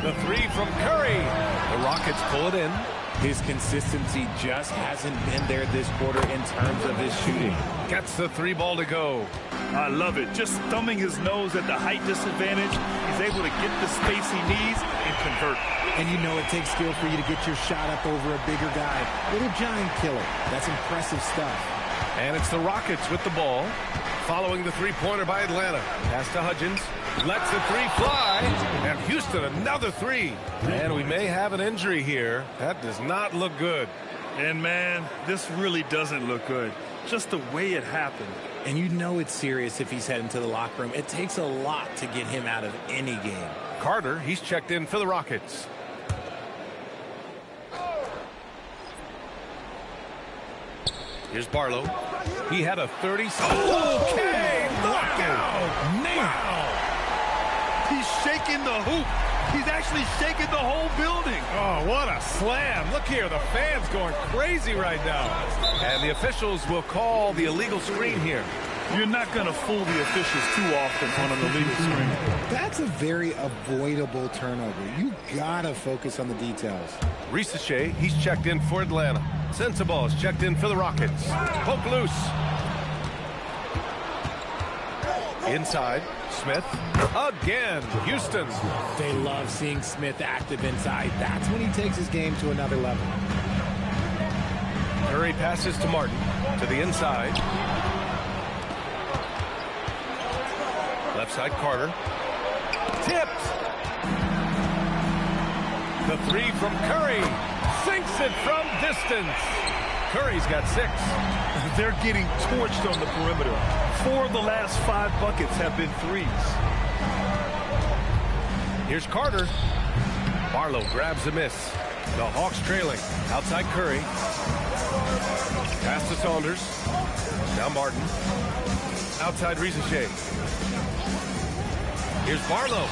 The 3 from Curry. The Rockets pull it in. His consistency just hasn't been there this quarter in terms of his shooting. Gets the 3 ball to go. I love it. Just thumbing his nose at the height disadvantage. He's able to get the space he needs and convert. And you know it takes skill for you to get your shot up over a bigger guy. Little giant killer. That's impressive stuff. And it's the Rockets with the ball. Following the three-pointer by Atlanta. Pass to Hudgens. Lets the 3 fly. And Houston another 3. And we may have an injury here. That does not look good. And, man, this really doesn't look good. Just the way it happened. And you know it's serious if he's heading to the locker room. It takes a lot to get him out of any game. Carter, he's checked in for the Rockets. Here's Barlow. He had a 30. Okay, knockout. Wow. He's shaking the hoop. He's actually shaking the whole building. Oh, what a slam. Look here, the fans going crazy right now. And the officials will call the illegal screen here. You're not going to fool the officials too often on an illegal screen. That's a very avoidable turnover. You got to focus on the details. Risacher, he's checked in for Atlanta. Sensabaugh is checked in for the Rockets. Poke loose. Inside, Smith. Again, Houston. They love seeing Smith active inside. That's when he takes his game to another level. Curry passes to Martin. To the inside. Left side, Carter. Tipped. The 3 from Curry. Sinks it from distance. Curry's got 6. They're getting torched on the perimeter. 4 of the last 5 buckets have been 3s. Here's Carter. Barlow grabs a miss. The Hawks trailing. Outside Curry. Pass to Saunders. Now Martin. Outside Risacher. Here's Barlow.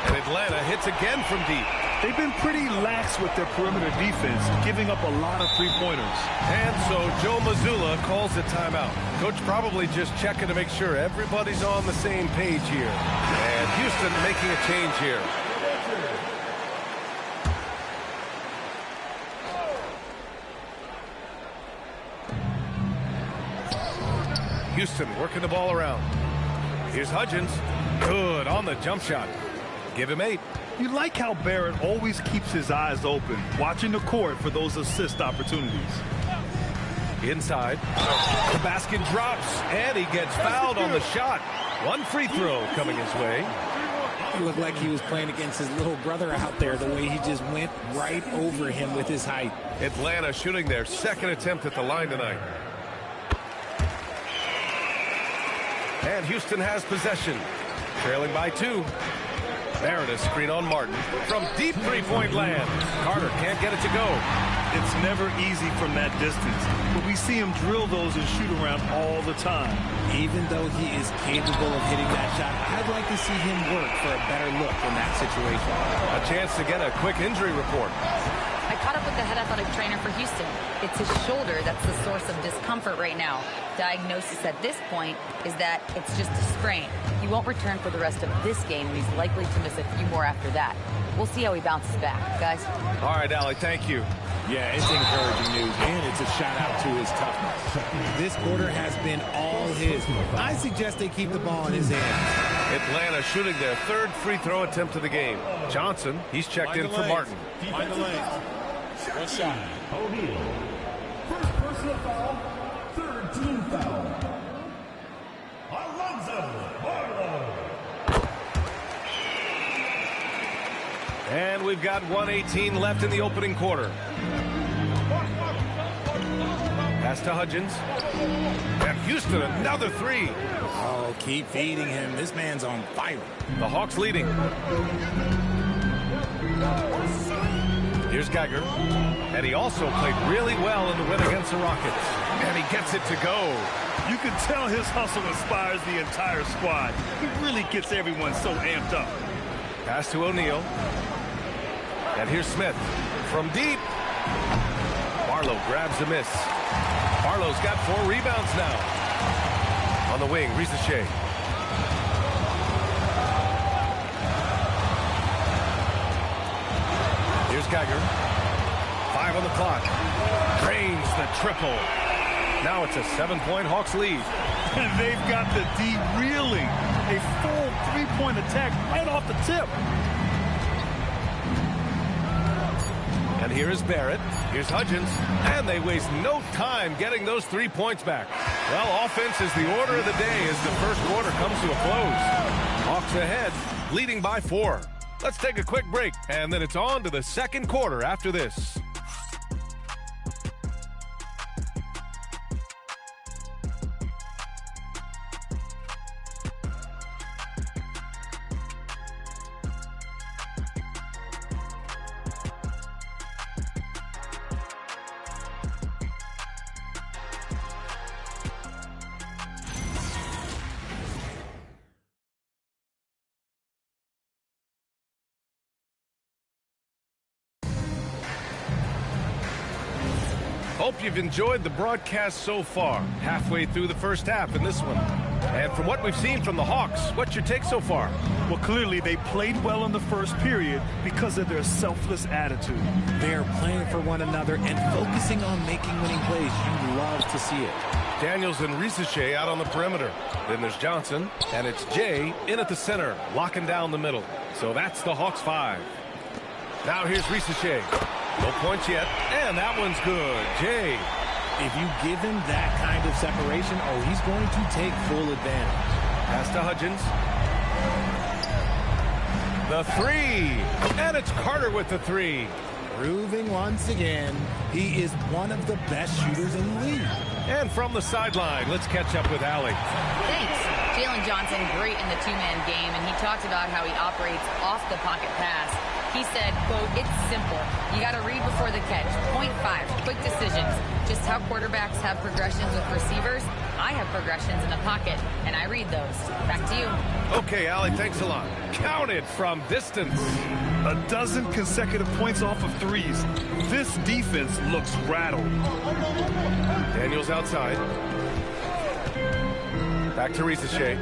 And Atlanta hits again from deep. They've been pretty lax with their perimeter defense, giving up a lot of three-pointers. And so Joe Mazzulla calls a timeout. Coach probably just checking to make sure everybody's on the same page here. And Houston making a change here. Houston working the ball around. Here's Hudgens. Good on the jump shot. Give him 8. You like how Barrett always keeps his eyes open, watching the court for those assist opportunities. Inside. The basket drops, and he gets fouled on the shot. 1 free throw coming his way. He looked like he was playing against his little brother out there, the way he just went right over him with his height. Atlanta shooting their 2nd attempt at the line tonight. And Houston has possession. Trailing by 2. Barrett a screen on Martin. From deep three-point land. Carter can't get it to go. It's never easy from that distance, but we see him drill those and shoot around all the time. Even though he is capable of hitting that shot, I'd like to see him work for a better look in that situation. A chance to get a quick injury report. I caught up with the head athletic trainer for Houston. It's his shoulder that's the source of discomfort right now. Diagnosis at this point is that it's just a sprain. He won't return for the rest of this game, and he's likely to miss a few more after that. We'll see how he bounces back, guys. All right, Allie, thank you. Yeah, it's encouraging news, and it's a shout-out to his toughness. This quarter has been all his. I suggest they keep the ball in his hands. Atlanta shooting their 3rd free throw attempt of the game. Johnson, he's checked in for Martin. Find the lane. One shot. O'Neal. First personal foul. 3rd team foul. Alonzo Barlow. And we've got 1:18 left in the opening quarter. Pass to Hudgens. And Houston, another 3. Oh, keep feeding him. This man's on fire. The Hawks leading. Here's Geiger. And he also played really well in the win against the Rockets. And he gets it to go. You can tell his hustle inspires the entire squad. He really gets everyone so amped up. Pass to O'Neal. And here's Smith from deep. Barlow grabs the miss. Barlow's got 4 rebounds now. On the wing, Risacher. Here's Geiger. 5 on the clock. Drains the triple. Now it's a 7-point Hawks lead. And they've got the D reeling. A full three-point attack right off the tip. And here is Barrett. Here's Hudgens. And they waste no time getting those 3 points back. Well, offense is the order of the day as the first quarter comes to a close. Hawks ahead, leading by 4. Let's take a quick break, and then it's on to the second quarter after this. Hope you've enjoyed the broadcast so far. Halfway through the first half in this one. And from what we've seen from the Hawks, what's your take so far? Well, clearly they played well in the first period because of their selfless attitude. They're playing for one another and focusing on making winning plays. You love to see it. Daniels and Risache out on the perimeter. Then there's Johnson, and it's Jay in at the center, locking down the middle. So that's the Hawks 5. Now here's Risache. No points yet, and that one's good. Jay. If you give him that kind of separation, he's going to take full advantage. Pass to Hudgens. The 3, and it's Carter with the 3. Proving once again, he is one of the best shooters in the league. And from the sideline, let's catch up with Allie. Thanks. Jalen Johnson, great in the two-man game, and he talked about how he operates off the pocket pass. He said, quote, "It's simple. You got to read before the catch. Point 5, quick decisions. Just how quarterbacks have progressions with receivers, I have progressions in the pocket, and I read those." Back to you. Okay, Allie, thanks a lot. Count it from distance. 12 consecutive points off of threes. This defense looks rattled. Daniels outside. Back to Risache.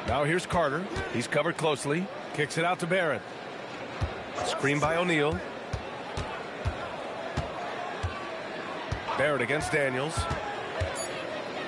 Now here's Carter. He's covered closely. Kicks it out to Barrett. Screen by O'Neal. Barrett against Daniels.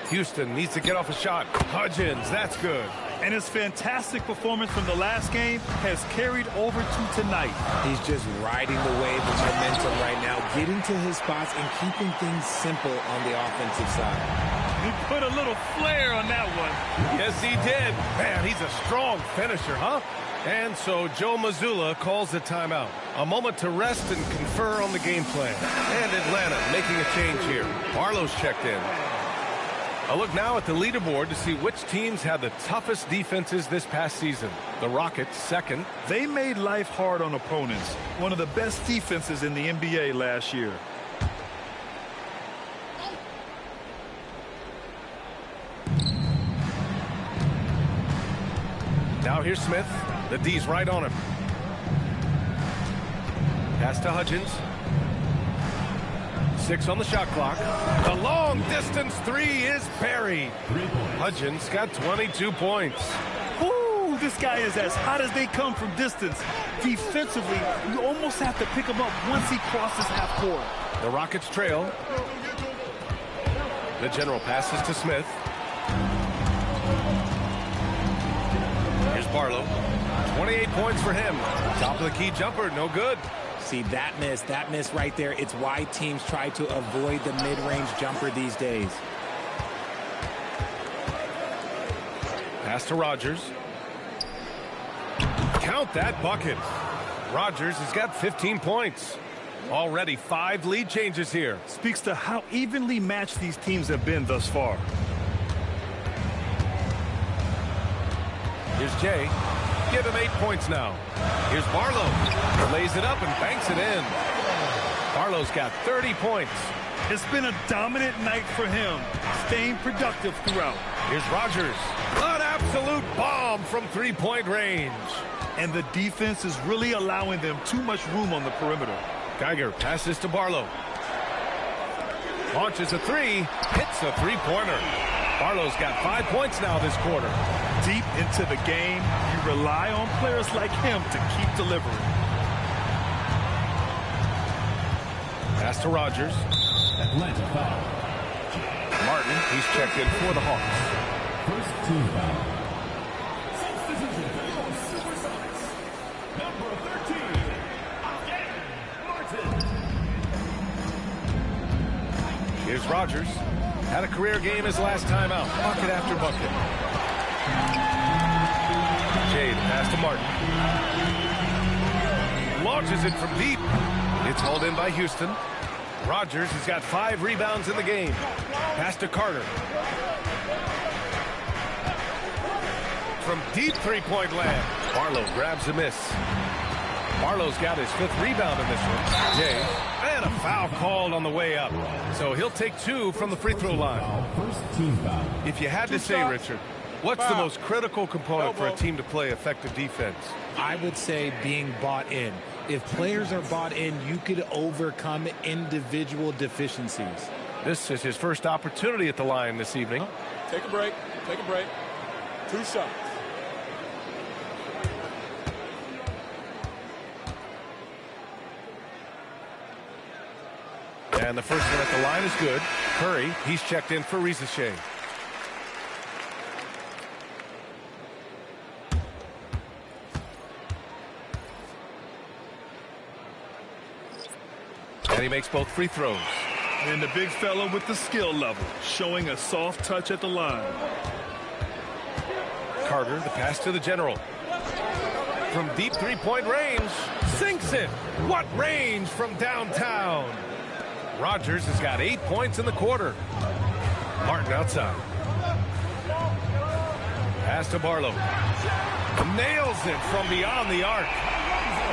Houston needs to get off a shot. Hudgens, that's good. And his fantastic performance from the last game has carried over to tonight. He's just riding the wave of momentum right now, getting to his spots and keeping things simple on the offensive side. He put a little flair on that one. Yes, he did. Man, he's a strong finisher, huh? And so Joe Mazzulla calls the timeout. A moment to rest and confer on the game plan. And Atlanta making a change here. Barlow's checked in. A look now at the leaderboard to see which teams had the toughest defenses this past season. The Rockets, second. They made life hard on opponents. One of the best defenses in the NBA last year. Now here's Smith. The D's right on him. Pass to Hudgens. 6 on the shot clock. The long distance 3 is buried. Hudgens got 22 points. Ooh, this guy is as hot as they come from distance. Defensively, you almost have to pick him up once he crosses half court. The Rockets trail. The general passes to Smith. Here's Barlow. 28 points for him. Top of the key jumper, no good. See, that miss right there, it's why teams try to avoid the mid-range jumper these days. Pass to Rogers. Count that bucket. Rogers has got 15 points. Already 5 lead changes here. Speaks to how evenly matched these teams have been thus far. Here's Jay. Give him 8 points now. Here's Barlow. Lays it up and banks it in. Barlow's got 30 points. It's been a dominant night for him, staying productive throughout. Here's Rogers. An absolute bomb from three-point range. And the defense is really allowing them too much room on the perimeter. Geiger passes to Barlow. Launches a 3, hits a three-pointer. Barlow's got 5 points now this quarter. Deep into the game, you rely on players like him to keep delivering. Pass to Rogers. Atlanta foul. Martin, he's checked in for the Hawks. First team foul. Substitution for your Supersonics. Number 13, Martin. Here's Rogers. Had a career game his last time out. Bucket after bucket. Jay, the pass to Martin. Launches it from deep. It's hauled in by Houston. Rogers has got 5 rebounds in the game. Pass to Carter. From deep three-point land. Barlow grabs a miss. Barlow's got his 5th rebound in this one. Jay. And a foul called on the way up. So he'll take 2 from the free throw line. First team foul. If you had to say, Richard, what's the most critical component for a team to play effective defense? I would say being bought in. If players are bought in, you could overcome individual deficiencies. This is his first opportunity at the line this evening. Take a break. Take a break. 2 shots. And the first one at the line is good. Curry, he's checked in for Risache. And he makes both free throws. And the big fella with the skill level, showing a soft touch at the line. Carter, the pass to the general. From deep three-point range, sinks it. What range from downtown? Rogers has got 8 points in the quarter. Martin outside. Pass to Barlow. Nails it from beyond the arc.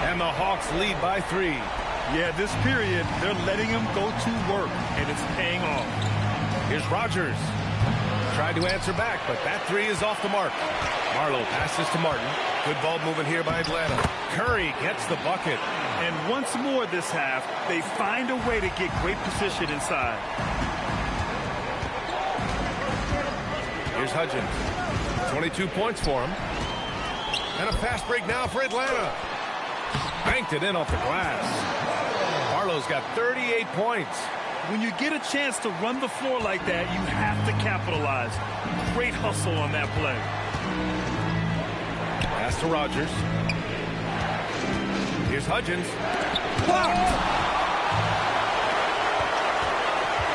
And the Hawks lead by 3. Yeah, this period, they're letting him go to work, and it's paying off. Here's Rogers. Tried to answer back, but that 3 is off the mark. Barlow passes to Martin. Good ball movement here by Atlanta. Curry gets the bucket. And once more this half, they find a way to get great position inside. Here's Hudgens. 22 points for him. And a fast break now for Atlanta. Banked it in off the glass. Barlow's got 38 points. When you get a chance to run the floor like that, you have to capitalize. Great hustle on that play. Pass to Rogers. Here's Hudgens. Blocked!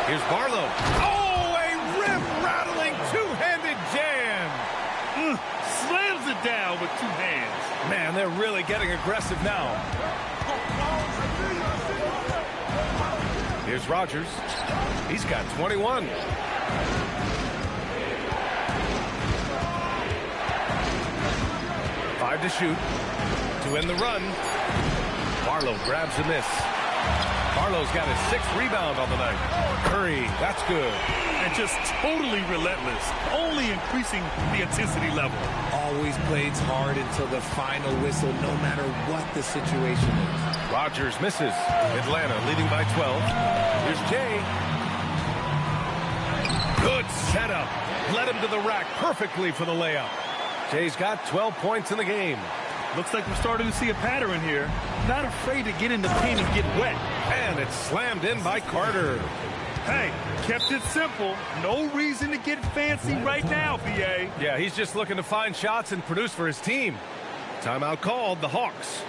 Here's Barlow. Oh, a rim-rattling two-handed jam! Slams it down with 2 hands. Man, they're really getting aggressive now. Here's Rogers. He's got 21. Five to shoot. To end the run. Barlow grabs a miss. Barlow's got his 6th rebound on the night. Curry, that's good. And just totally relentless, only increasing the intensity level. Always plays hard until the final whistle, no matter what the situation is. Rogers misses. Atlanta leading by 12. Here's Jay. Good setup. Led him to the rack perfectly for the layup. Jay's got 12 points in the game. Looks like we're starting to see a pattern here. Not afraid to get in the paint and get wet. And it's slammed in by Carter. Hey, kept it simple. No reason to get fancy right now, BA. Yeah, he's just looking to find shots and produce for his team. Timeout called, the Hawks.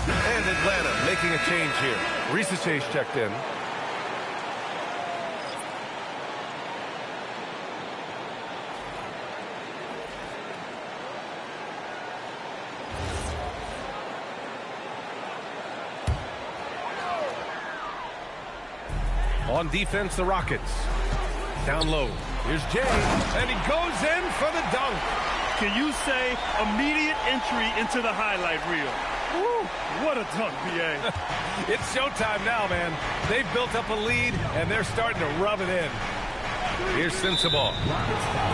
And Atlanta making a change here. Risache checked in. On defense, the Rockets. Down low. Here's Jay, and he goes in for the dunk. Can you say immediate entry into the highlight reel? Woo, what a dunk, B.A. It's showtime now, man. They've built up a lead, and they're starting to rub it in. Here's Sensabaugh.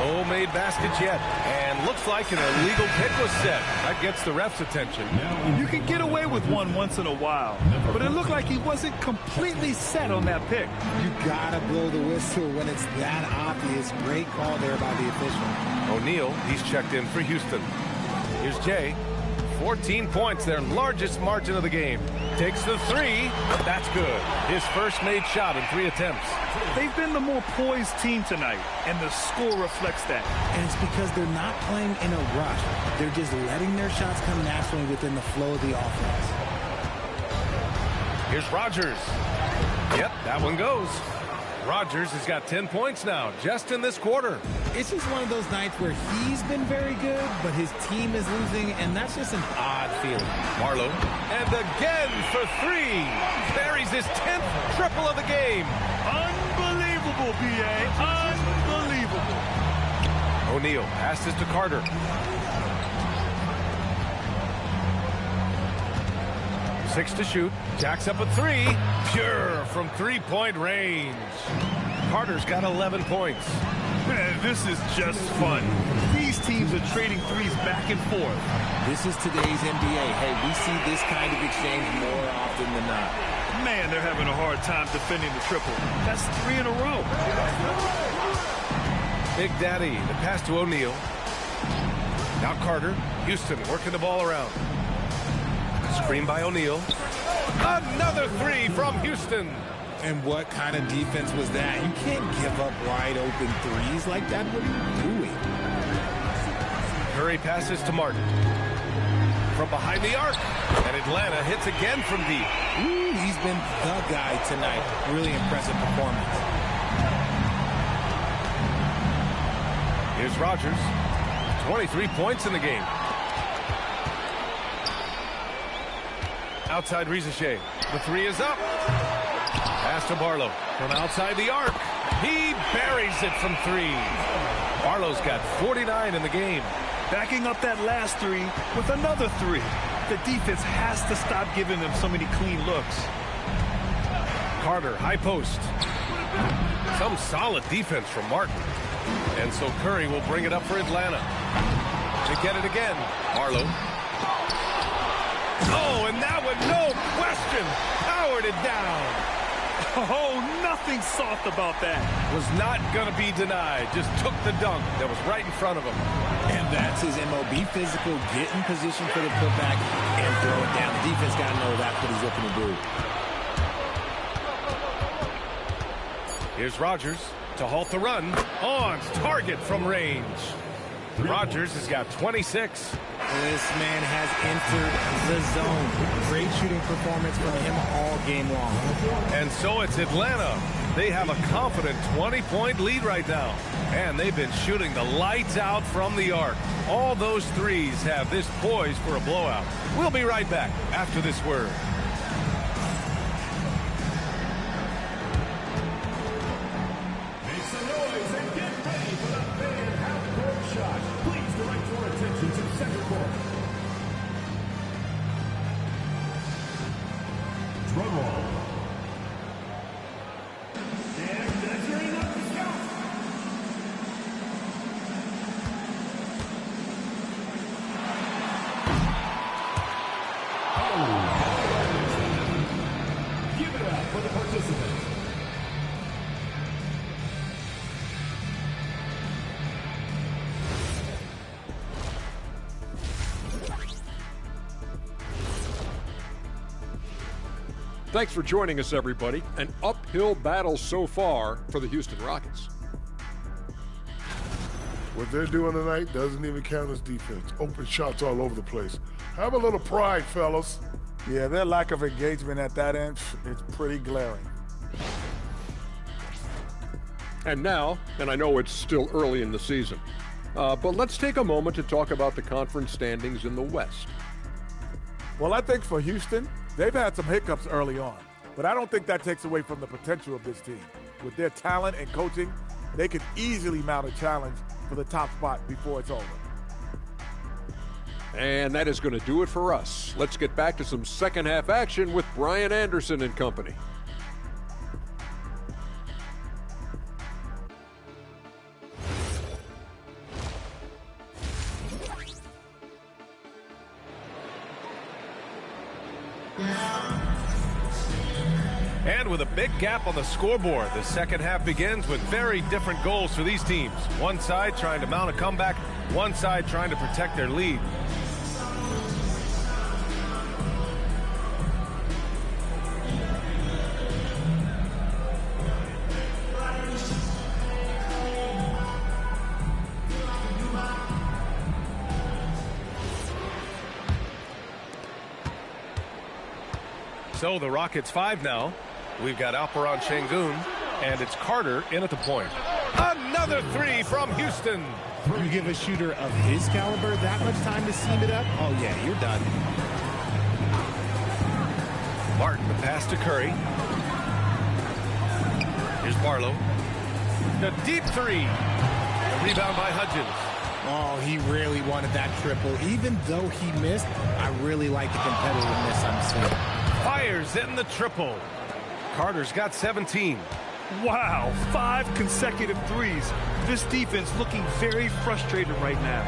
No made baskets yet. And looks like an illegal pick was set. That gets the ref's attention. You can get away with one once in a while, but it looked like he wasn't completely set on that pick. You gotta blow the whistle when it's that obvious. Great call there by the official. O'Neal, he's checked in for Houston. Here's Jay. 14 points, their largest margin of the game. Takes the three, but that's good. His first made shot in 3 attempts. They've been the more poised team tonight, and the score reflects that. And it's because they're not playing in a rush. They're just letting their shots come naturally within the flow of the offense. Here's Rogers. Yep, that one goes. Rogers has got 10 points now, just in this quarter. It's just one of those nights where he's been very good, but his team is losing, and that's just an odd feeling. Marlowe, and again for 3. Buries his 10th triple of the game. Unbelievable, B.A. Unbelievable. O'Neal passes to Carter. Six to shoot. Jacks up a 3. Pure from 3-point range. Carter's got 11 points. Man, this is just fun. These teams are trading threes back and forth. This is today's NBA. Hey, we see this kind of exchange more often than not. Man, they're having a hard time defending the triple. That's 3 in a row. Big Daddy, the pass to O'Neal. Now Carter. Houston working the ball around. Screen by O'Neal. Another 3 from Houston. And what kind of defense was that? You can't give up wide open threes like that. What are you doing? Curry passes to Martin. From behind the arc. And Atlanta hits again from deep. Ooh, he's been the guy tonight. Really impressive performance. Here's Rogers. 23 points in the game. Outside Rizachet. The 3 is up. Pass to Barlow. From outside the arc. He buries it from 3. Barlow's got 49 in the game. Backing up that last 3 with another 3. The defense has to stop giving them so many clean looks. Carter, high post. Some solid defense from Martin. And so Curry will bring it up for Atlanta. They get it again. Barlow. Oh, and that one, no question, powered it down. Oh, nothing soft about that. Was not going to be denied. Just took the dunk that was right in front of him. And that's his MO. Be physical, get in position for the putback, and throw it down. The defense got to know that's what he's looking to do. Here's Rogers to halt the run. On target from range. Rogers has got 26. This man has entered the zone. Great shooting performance from him all game long. And so it's Atlanta. They have a confident 20-point lead right now. And they've been shooting the lights out from the arc. All those threes have this poised for a blowout. We'll be right back after this word. Thanks for joining us, everybody. An uphill battle so far for the Houston Rockets. What they're doing tonight doesn't even count as defense. Open shots all over the place. Have a little pride, fellas. Yeah, their lack of engagement at that end is pretty glaring. And now, and I know it's still early in the season, but let's take a moment to talk about the conference standings in the West. Well, I think for Houston, they've had some hiccups early on, but I don't think that takes away from the potential of this team. With their talent and coaching, they could easily mount a challenge for the top spot before it's over. And that is going to do it for us. Let's get back to some second half action with Brian Anderson and company. And with a big gap on the scoreboard, the second half begins with very different goals for these teams. One side trying to mount a comeback, one side trying to protect their lead. So the Rockets 5 now. We've got Alperen Sengun, and it's Carter in at the point. Another three from Houston. You give a shooter of his caliber that much time to seam it up? Oh, yeah, you're done. Martin, the pass to Curry. Here's Barlow. The deep three. The rebound by Hudgens. Oh, he really wanted that triple. Even though he missed, I really like the competitiveness I'm seeing. Fires in the triple. Carter's got 17. Wow, 5 consecutive threes. This defense looking very frustrated right now.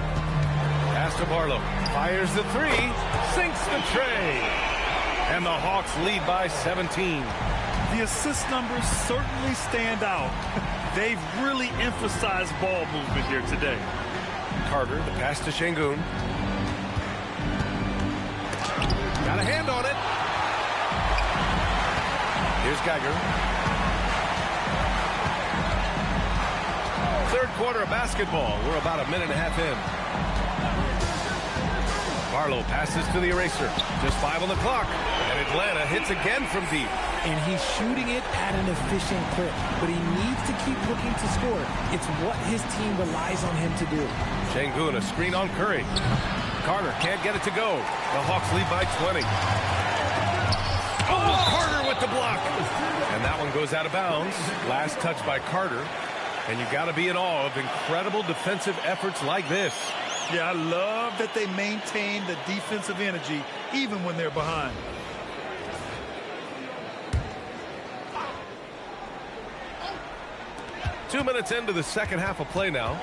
Pass to Barlow. Fires the three. Sinks the tray. And the Hawks lead by 17. The assist numbers certainly stand out. They've really emphasized ball movement here today. Carter, the pass to Sengun. Got a hand on it. Here's Geiger. Third quarter of basketball. We're about a minute and a half in. Barlow passes to the eraser. Just 5 on the clock. And Atlanta hits again from deep. And he's shooting it at an efficient clip. But he needs to keep looking to score. It's what his team relies on him to do. Sengun, a screen on Curry. Carter can't get it to go. The Hawks lead by 20. Oh, Carter with the block. And that one goes out of bounds. Last touch by Carter. And you got to be in awe of incredible defensive efforts like this. Yeah, I love that they maintain the defensive energy even when they're behind. Two minutes into the second half of play now.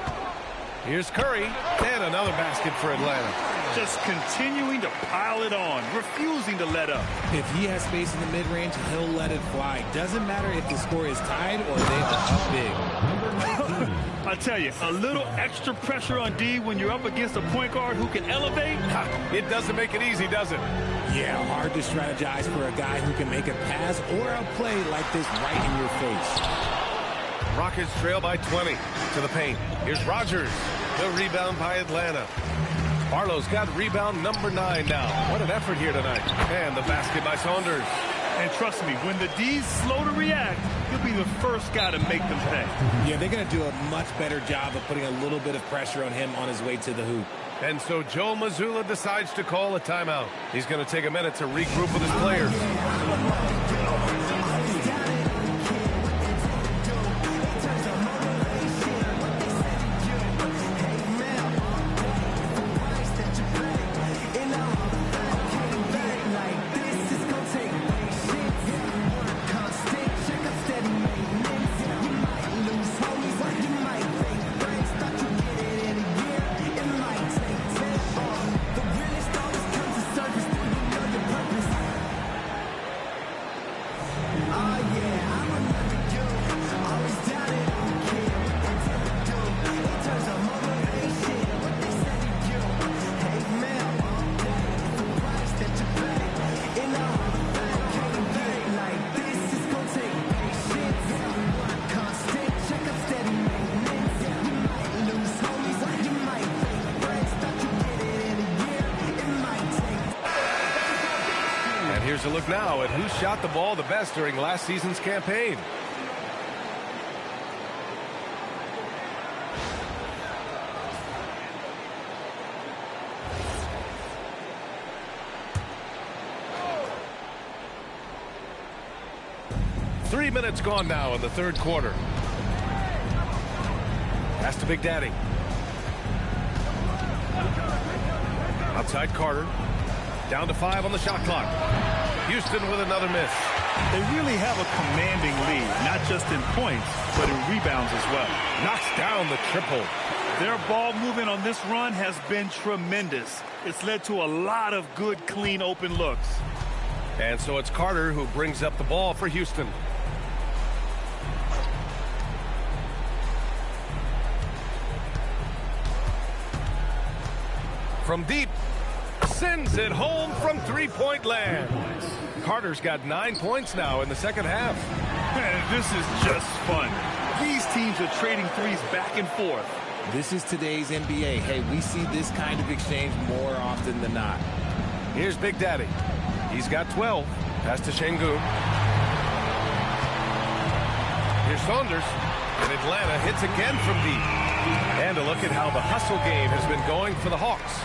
Here's Curry, and another basket for Atlanta. Just continuing to pile it on, refusing to let up. If he has space in the mid-range, he'll let it fly. Doesn't matter if the score is tied or they are up big. I tell you, a little extra pressure on D when you're up against a point guard who can elevate. It doesn't make it easy, does it? Yeah, hard to strategize for a guy who can make a pass or a play like this right in your face. Rockets trail by 20 to the paint. Here's Rogers. The rebound by Atlanta. Barlow's got rebound number 9 now. What an effort here tonight. And the basket by Saunders. And trust me, when the D's slow to react, he'll be the first guy to make them pay. Yeah, they're going to do a much better job of putting a little bit of pressure on him on his way to the hoop. And so Joe Mazzulla decides to call a timeout. He's going to take a minute to regroup with his players. Here's a look now at who shot the ball the best during last season's campaign. Three minutes gone now in the third quarter. Pass to Big Daddy. Outside Carter. Down to 5 on the shot clock. Houston with another miss. They really have a commanding lead, not just in points, but in rebounds as well. Knocks down the triple. Their ball movement on this run has been tremendous. It's led to a lot of good, clean, open looks. And so it's Carter who brings up the ball for Houston. From deep, sends it home from three-point land. Carter's got 9 points now in the second half. Man, this is just fun. These teams are trading threes back and forth. This is today's NBA. Hey, we see this kind of exchange more often than not. Here's Big Daddy. He's got 12. Pass to Şengün. Here's Saunders. And Atlanta hits again from deep. And a look at how the hustle game has been going for the Hawks.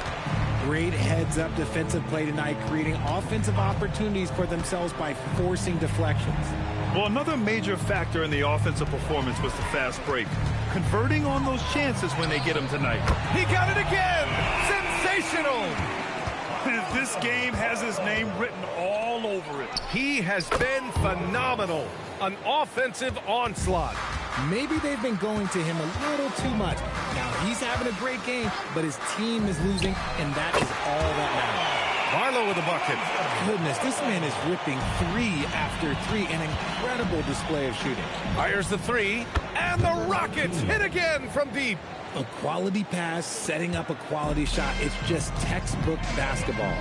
Great heads-up defensive play tonight, creating offensive opportunities for themselves by forcing deflections. Well, another major factor in the offensive performance was the fast break. Converting on those chances when they get them tonight. He got it again! Sensational! This game has his name written all over it. He has been phenomenal. An offensive onslaught. Maybe they've been going to him a little too much. Now, he's having a great game, but his team is losing, and that is all that matters. Barlow with a bucket. Goodness, this man is ripping 3 after 3. An incredible display of shooting. Fires the 3, and the Rockets hit again from deep. A quality pass, setting up a quality shot. It's just textbook basketball.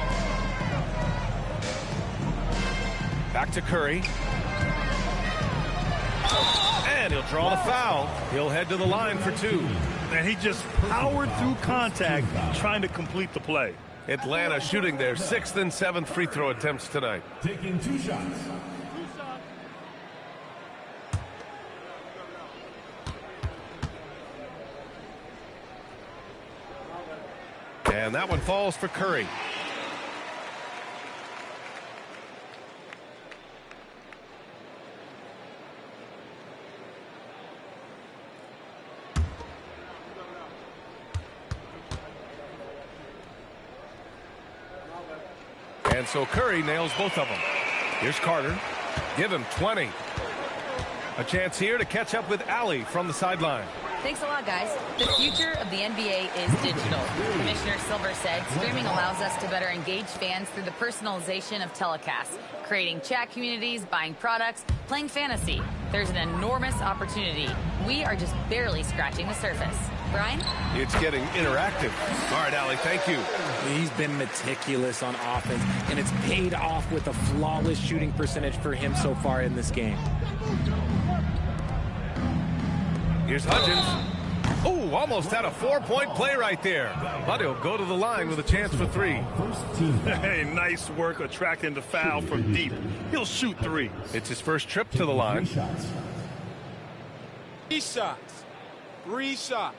Back to Curry. And he'll draw the foul. He'll head to the line for 2. And he just powered through contact trying to complete the play. Atlanta shooting their 6th and 7th free throw attempts tonight. Taking 2 shots. And that one falls for Curry. And so Curry nails both of them. Here's Carter. Give him 20. A chance here to catch up with Allie from the sideline. Thanks a lot, guys. The future of the NBA is digital. Commissioner Silver said streaming allows us to better engage fans through the personalization of telecasts, creating chat communities, buying products, playing fantasy. There's an enormous opportunity. We are just barely scratching the surface. Brian? It's getting interactive. All right, Allie, thank you. He's been meticulous on offense, and it's paid off with a flawless shooting percentage for him so far in this game. Here's Hudgens. Oh, almost had a 4-point play right there. But he'll go to the line with a chance for 3. Hey, nice work attracting the foul from deep. He'll shoot 3. It's his first trip to the line. 3 shots. 3 shots.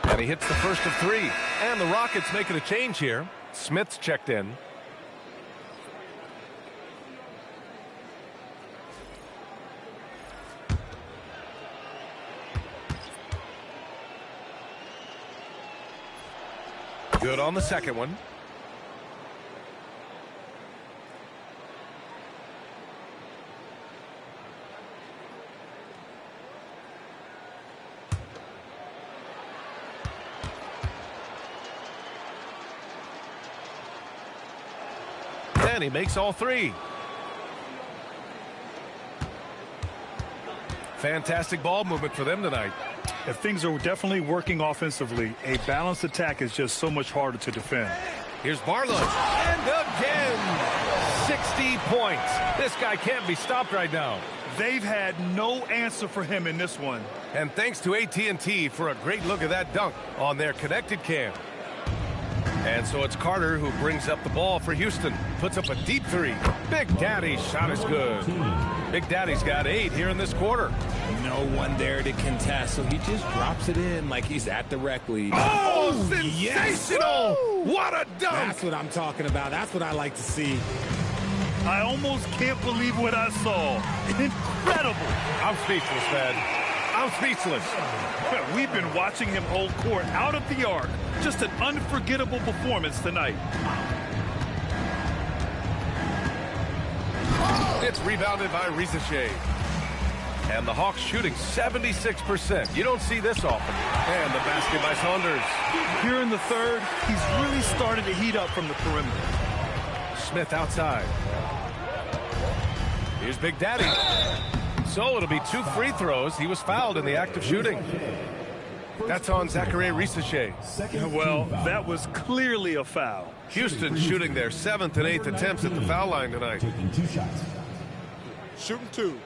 And he hits the first of 3. And the Rockets making a change here. Smith's checked in. Good on the second one. And he makes all 3. Fantastic ball movement for them tonight. If things are definitely working offensively, a balanced attack is just so much harder to defend. Here's Barlow. And again, 60 points. This guy can't be stopped right now. They've had no answer for him in this one. And thanks to AT&T for a great look at that dunk on their connected cam. And so it's Carter who brings up the ball for Houston. Puts up a deep 3. Big Daddy's shot is good. Big Daddy's got 8 here in this quarter. No one there to contest, so he just drops it in like he's at the rec league. Oh, sensational! Yes. What a dunk! That's what I'm talking about. That's what I like to see. I almost can't believe what I saw. Incredible. I'm speechless, man. I'm speechless. We've been watching him hold court out of the arc. Just an unforgettable performance tonight. It's rebounded by Risacher. And the Hawks shooting 76%. You don't see this often. And the basket by Saunders. Here in the third, he's really started to heat up from the perimeter. Smith outside. Here's Big Daddy. So it'll be 2 free throws. He was fouled in the act of shooting. That's on Zachary Risacher. Well, that was clearly a foul. Houston shooting their 7th and 8th attempts at the foul line tonight. Taking 2 shots. Shooting 2.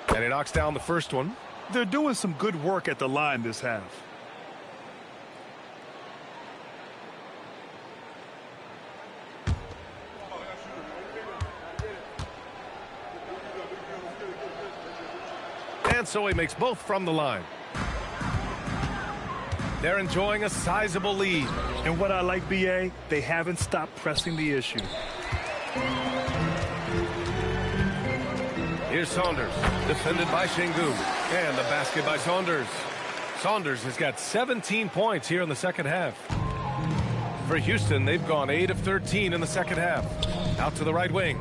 And he knocks down the first one. They're doing some good work at the line this half. And so he makes both from the line. They're enjoying a sizable lead. And what I like, BA, they haven't stopped pressing the issue. Here's Saunders, defended by Şengün. And the basket by Saunders. Saunders has got 17 points here in the second half. For Houston, they've gone 8 of 13 in the second half. Out to the right wing.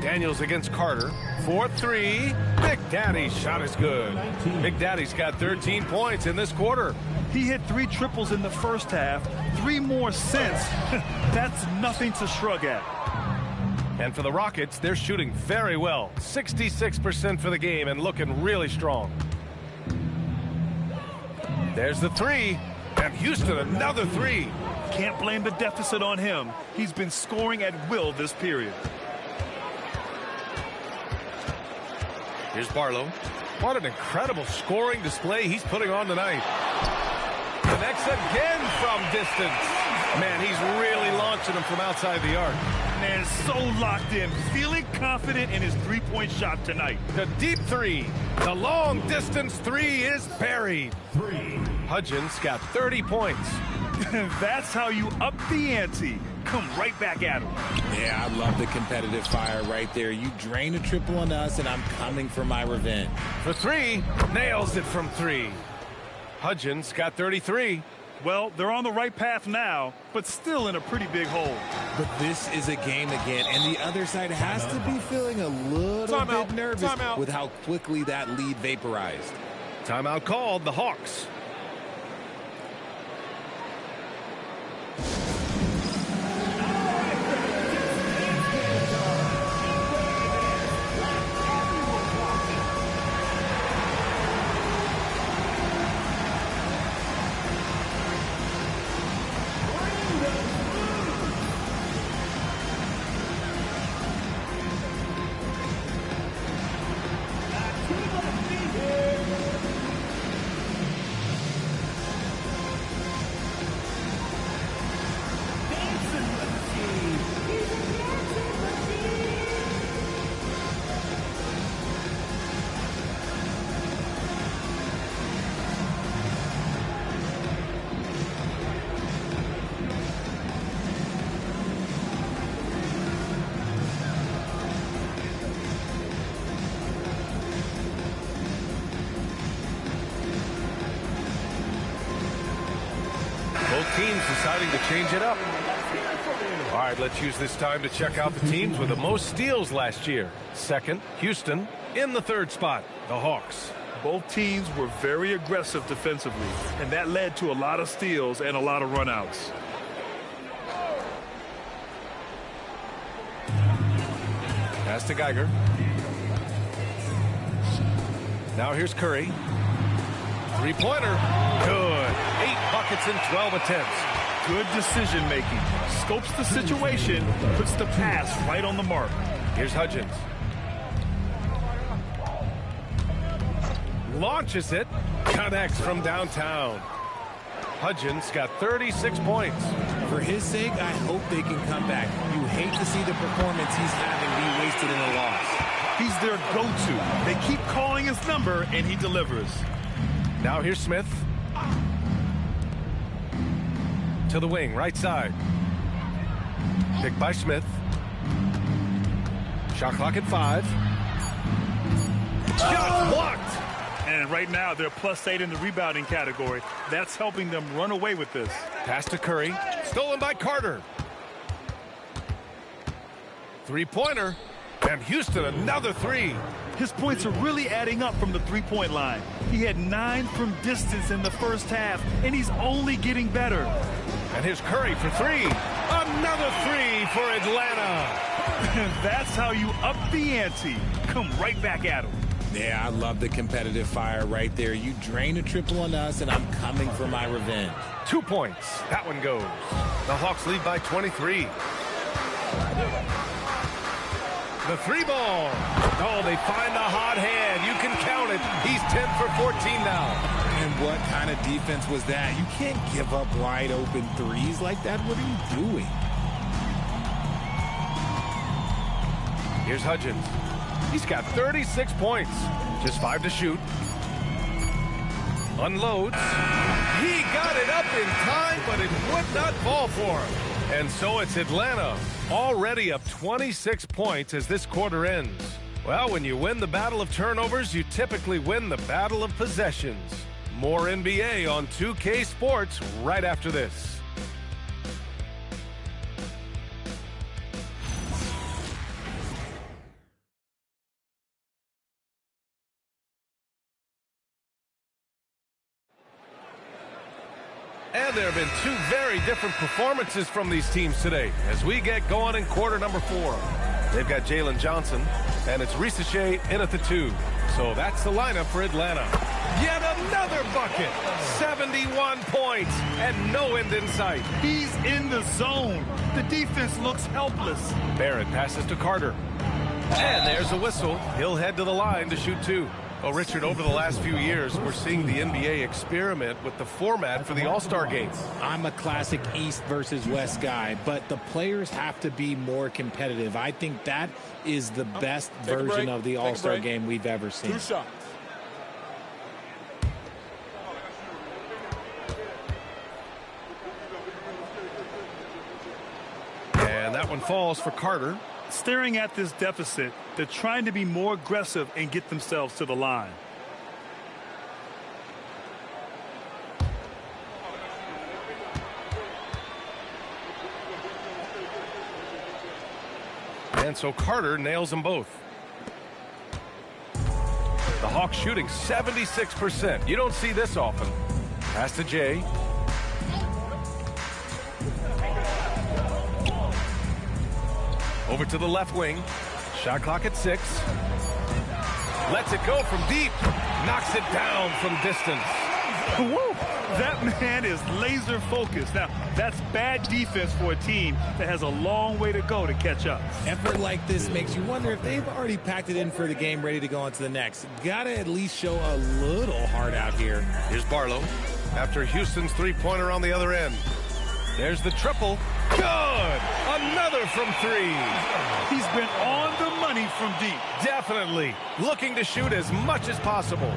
Daniels against Carter. 4-3. Big Daddy's shot is good. Big Daddy's got 13 points in this quarter. He hit 3 triples in the first half, 3 more since. That's nothing to shrug at. And for the Rockets, they're shooting very well. 66% for the game and looking really strong. There's the 3. And Houston, another 3. Can't blame the deficit on him. He's been scoring at will this period. Here's Barlow. What an incredible scoring display he's putting on tonight. Connects again from distance. Man, he's really launching them from outside the arc. Man, so locked in, feeling confident in his three-point shot tonight. The deep 3. The long distance 3 is buried. 3. Hudgens got 30 points. That's how you up the ante. Come right back at him. Yeah, I love the competitive fire right there. You drain a triple on us, and I'm coming for my revenge. For 3, nails it from 3. Hudgens got 33. Well, they're on the right path now, but still in a pretty big hole. But this is a game again, and the other side has to be feeling a little bit nervous with how quickly that lead vaporized. Timeout called, the Hawks. Both teams deciding to change it up. All right, let's use this time to check out the teams with the most steals last year. Second, Houston. In the third spot, the Hawks. Both teams were very aggressive defensively, and that led to a lot of steals and a lot of runouts. Pass to Geiger. Now here's Curry. Three-pointer. Good. 8 buckets in 12 attempts. Good decision-making. Scopes the situation, puts the pass right on the mark. Here's Hudgens. Launches it. Connects from downtown. Hudgens got 36 points. For his sake, I hope they can come back. You hate to see the performance he's having be wasted in a loss. He's their go-to. They keep calling his number, and he delivers. Now here's Smith. To the wing, right side. Picked by Smith. Shot clock at 5. Shot blocked. And right now, they're +8 in the rebounding category. That's helping them run away with this. Pass to Curry. Stolen by Carter. Three-pointer. And Houston, another 3. His points are really adding up from the three-point line. He had 9 from distance in the first half, and he's only getting better. And here's Curry for 3. Another 3 for Atlanta. That's how you up the ante. Come right back at him. Yeah, I love the competitive fire right there. You drain a triple on us, and I'm coming for my revenge. 2 points. That one goes. The Hawks lead by 23. The 3-ball. Oh, they find the hot hand. You can count it. He's 10 for 14 now. And what kind of defense was that? You can't give up wide open threes like that. What are you doing? Here's Hudgens. He's got 36 points. Just 5 to shoot. Unloads. He got it up in time, but it would not fall for him. And so it's Atlanta, already up 26 points as this quarter ends. Well, when you win the battle of turnovers, you typically win the battle of possessions. More NBA on 2K Sports right after this. And there have been 2 very different performances from these teams today as we get going in quarter number 4. They've got Jalen Johnson, and it's Risacher in at the 2. So that's the lineup for Atlanta. Yet another bucket. 71 points and no end in sight. He's in the zone. The defense looks helpless. Barrett passes to Carter. And there's a whistle. He'll head to the line to shoot 2. Well, Richard, over the last few years, we're seeing the NBA experiment with the format for the All-Star Game. I'm a classic East versus West guy, but the players have to be more competitive. I think that is the best version of the All-Star Game we've ever seen. 2 shots. And that one falls for Carter. Staring at this deficit, they're trying to be more aggressive and get themselves to the line. And so Carter nails them both. The Hawks shooting 76%. You don't see this often. Pass to Jay. Over to the left wing. Shot clock at 6. Lets it go from deep. Knocks it down from distance. Woo! That man is laser focused. Now, that's bad defense for a team that has a long way to go to catch up. Effort like this makes you wonder if they've already packed it in for the game, ready to go on to the next. Gotta at least show a little heart out here. Here's Barlow after Houston's three-pointer on the other end. There's the triple. Good! Another from 3. He's been on the money from deep. Definitely. Looking to shoot as much as possible.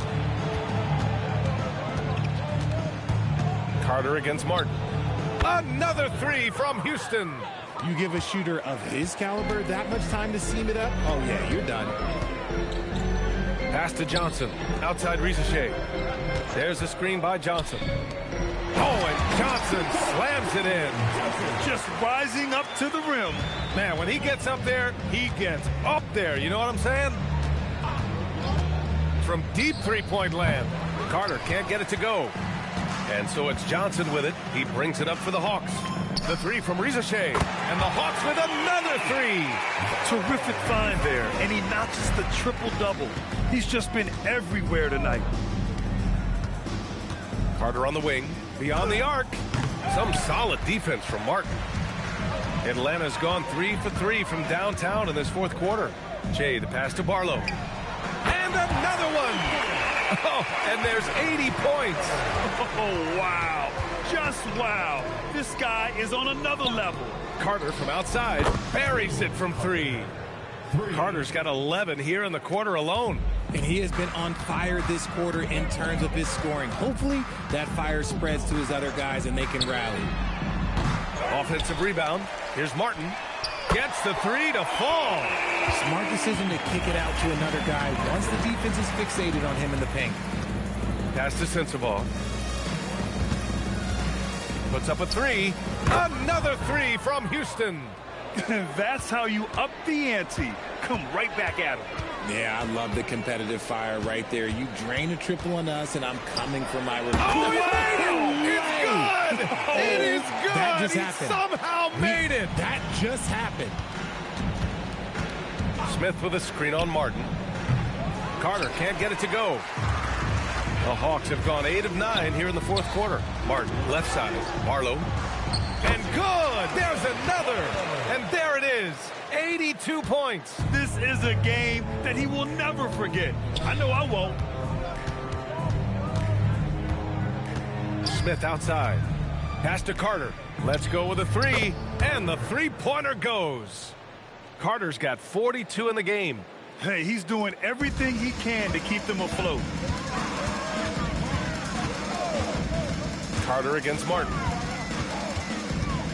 Carter against Martin. Another 3 from Houston. You give a shooter of his caliber that much time to seam it up? Oh, yeah, you're done. Pass to Johnson. Outside Risacher. There's a screen by Johnson. Oh, and Johnson slams it in. Just rising up to the rim. Man, when he gets up there, he gets up there. You know what I'm saying? From deep three-point land. Carter can't get it to go. And so it's Johnson with it. He brings it up for the Hawks. The 3 from Risacher. And the Hawks with another 3. Terrific find there. And he notches the triple-double. He's just been everywhere tonight. Carter on the wing. Beyond the arc. Some solid defense from Martin. Atlanta's gone 3 for 3 from downtown in this fourth quarter. Jay, the pass to Barlow. And another one. Oh, and there's 80 points. Oh, wow. Just wow. This guy is on another level. Carter from outside buries it from 3. Carter's got 11 here in the quarter alone. And he has been on fire this quarter in terms of his scoring. Hopefully that fire spreads to his other guys and they can rally. Offensive rebound. Here's Martin. Gets the three to fall. Smart decision to kick it out to another guy once the defense is fixated on him in the paint. Pass to Sensabaugh. Puts up a three. Another three from Houston. That's how you up the ante. Come right back at him. Yeah, I love the competitive fire right there. You drain a triple on us, and I'm coming for my revenge. Oh, it's good! It is good! That just he happened. somehow made it! That just happened. Smith with a screen on Martin. Carter can't get it to go. The Hawks have gone 8 of 9 here in the fourth quarter. Martin, left side. Barlow. And good! There's another! And there it is! 82 points. This is a game that he will never forget. I know I won't. Smith outside. Pass to Carter. Let's go with a three. And the three-pointer goes. Carter's got 42 in the game. Hey, he's doing everything he can to keep them afloat. Carter against Martin.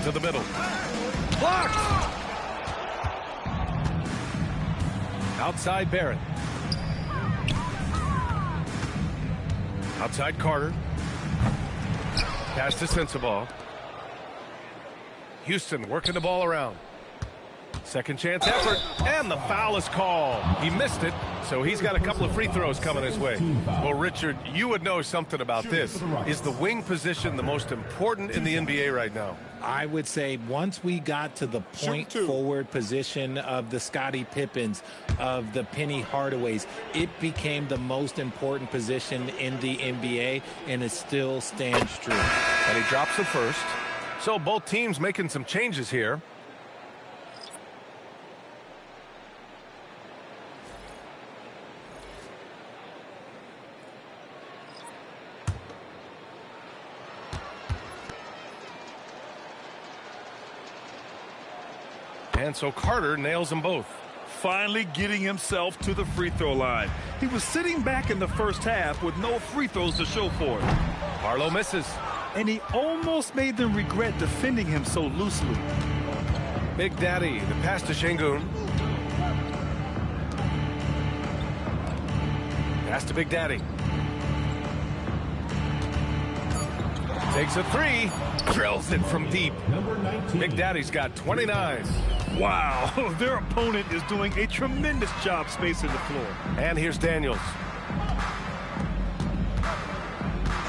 To the middle. Blocked! Outside Barrett. Outside Carter. Pass to Sensabaugh. Houston working the ball around. Second chance effort, and the foul is called. He missed it, so he's got a couple of free throws coming his way. Well, Richard, you would know something about this. Is the wing position the most important in the NBA right now? I would say once we got to the point forward position of the Scottie Pippens, of the Penny Hardaways, it became the most important position in the NBA, and it still stands true. And he drops the first. So both teams making some changes here. And so Carter nails them both. Finally getting himself to the free throw line. He was sitting back in the first half with no free throws to show for it. Barlow misses. And he almost made them regret defending him so loosely. Big Daddy, the pass to Şengün. Pass to Big Daddy. Takes a three. Drills it from deep. Big Daddy's got 29. Wow, their opponent is doing a tremendous job spacing the floor. And here's Daniels.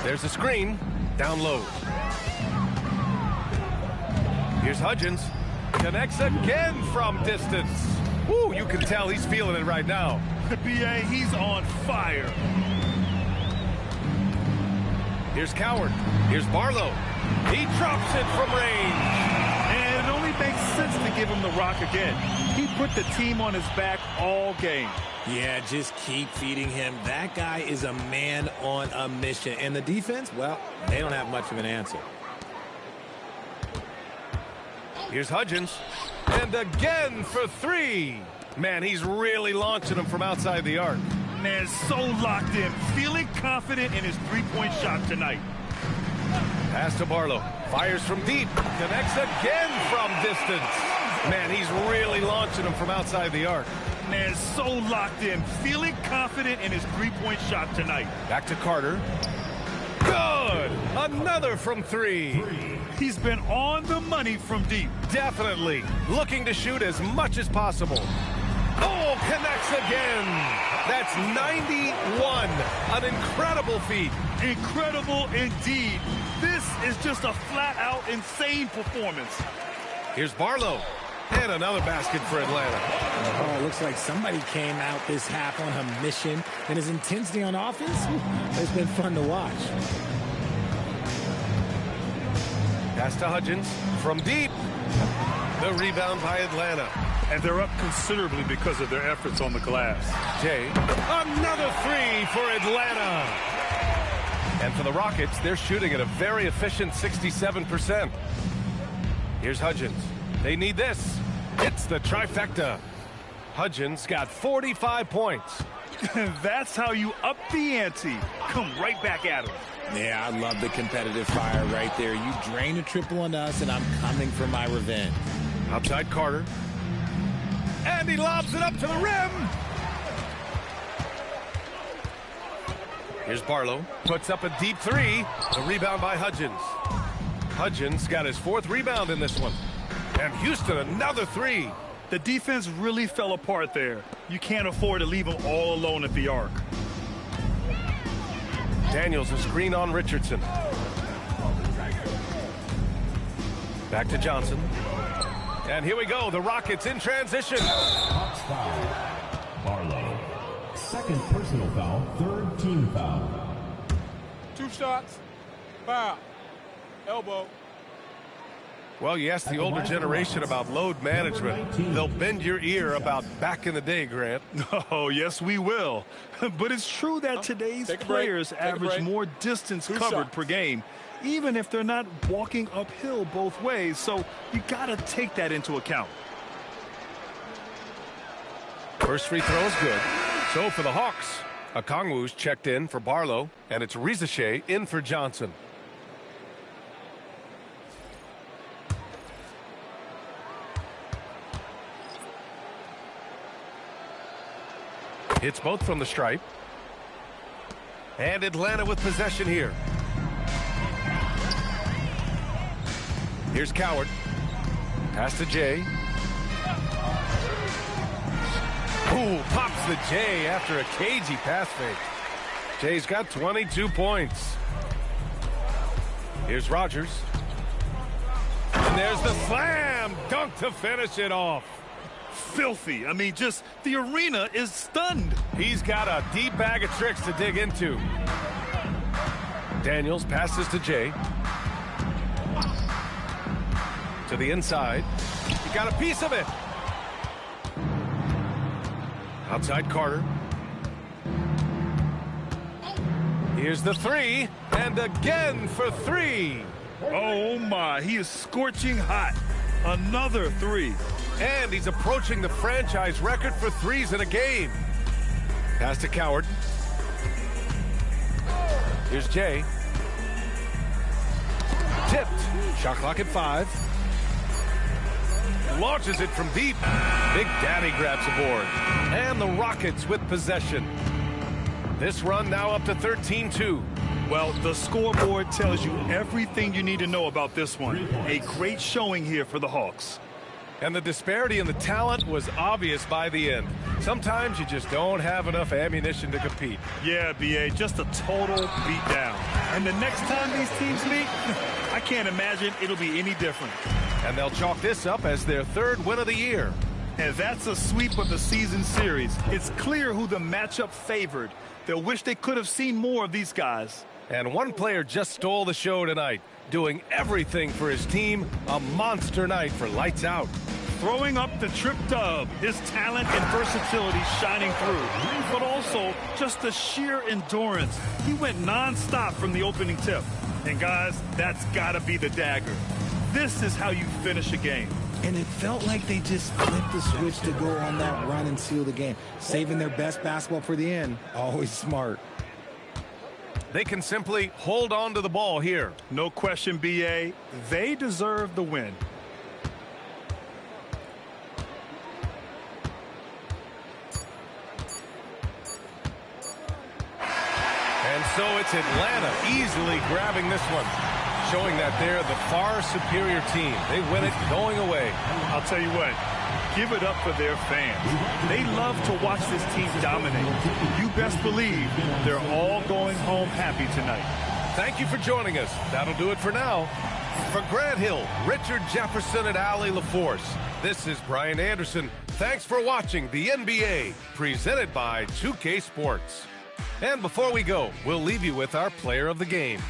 There's a screen. Down low. Here's Hudgens. Connects again from distance. Woo, you can tell he's feeling it right now. B.A., he's on fire. Here's Coward. Here's Barlow. He drops it from range. And it only makes sense to give him the rock again. He put the team on his back all game. Yeah, just keep feeding him. That guy is a man on a mission. And the defense, well, they don't have much of an answer. Here's Hudgens. And again for three. Man, he's really launching them from outside the arc. Man, so locked in, feeling confident in his three-point shot tonight. Pass to Barlow. Fires from deep. Connects again from distance. Man, he's really launching them from outside the arc. Man, so locked in, feeling confident in his three-point shot tonight. Back to Carter. Good! Another from three. He's been on the money from deep. Definitely. Looking to shoot as much as possible. Oh, connects again. That's 91. An incredible feat. Incredible indeed. This is just a flat-out insane performance. Here's Barlow. And another basket for Atlanta. Oh, it looks like somebody came out this half on a mission. And his intensity on offense, it's been fun to watch. Pass to Hudgens from deep. The rebound by Atlanta. And they're up considerably because of their efforts on the glass. Jay, another three for Atlanta. And for the Rockets, they're shooting at a very efficient 67%. Here's Hudgens. They need this. It's the trifecta. Hudgens got 45 points. That's how you up the ante. Come right back at him. Yeah, I love the competitive fire right there. You drain a triple on us, and I'm coming for my revenge. Outside Carter. And he lobs it up to the rim. Here's Barlow. Puts up a deep three. The rebound by Hudgens. Hudgens got his 4th rebound in this one. And Houston another 3. The defense really fell apart there. You can't afford to leave them all alone at the arc. Daniels a screen on Richardson. Back to Johnson. And here we go. The Rockets in transition. Hawks foul. Barlow. 2nd personal foul. 3rd team foul. 2 shots. Foul. Elbow. Well, you ask the older generation about load management. They'll bend your ear about back in the day, Grant. Oh, yes, we will. But it's true that today's players average more distance covered per game, even if they're not walking uphill both ways. So you got to take that into account. First free throw is good. So for the Hawks, Okongwu's checked in for Barlow, and it's Rizachet in for Johnson. Hits both from the stripe. And Atlanta with possession here. Here's Coward. Pass to Jay. Ooh, pops the Jay after a cagey pass fake. Jay's got 22 points. Here's Rogers. And there's the slam dunk to finish it off. Filthy. I mean, just the arena is stunned. He's got a deep bag of tricks to dig into. Daniels passes to Jay. To the inside. He got a piece of it. Outside Carter. Here's the 3. And again for 3. Oh, my. He is scorching hot. Another 3. And he's approaching the franchise record for 3s in a game. Pass to Coward. Here's Jay. Tipped. Shot clock at 5. Launches it from deep. Big Daddy grabs a board. And the Rockets with possession. This run now up to 13-2. Well, the scoreboard tells you everything you need to know about this one. A great showing here for the Hawks. And the disparity in the talent was obvious by the end. Sometimes you just don't have enough ammunition to compete. Yeah, B.A., just a total beatdown. And the next time these teams meet, I can't imagine it'll be any different. And they'll chalk this up as their 3rd win of the year. And that's a sweep of the season series. It's clear who the matchup favored. They'll wish they could have seen more of these guys. And one player just stole the show tonight, doing everything for his team. A monster night for Lights Out. Throwing up the trip dub, his talent and versatility shining through, but also just the sheer endurance. He went nonstop from the opening tip. And guys, that's gotta be the dagger. This is how you finish a game. And it felt like they just flipped the switch to go on that run and seal the game. Saving their best basketball for the end. Always smart. They can simply hold on to the ball here. No question, B.A. They deserve the win. And so it's Atlanta easily grabbing this one, showing that they're the far superior team. They win it going away. I'll tell you what, give it up for their fans. They love to watch this team dominate. You best believe they're all going home happy tonight. Thank you for joining us. That'll do it for now. For Grant Hill, Richard Jefferson, and Allie LaForce, this is Brian Anderson. Thanks for watching the NBA, presented by 2K Sports. And before we go, we'll leave you with our player of the game.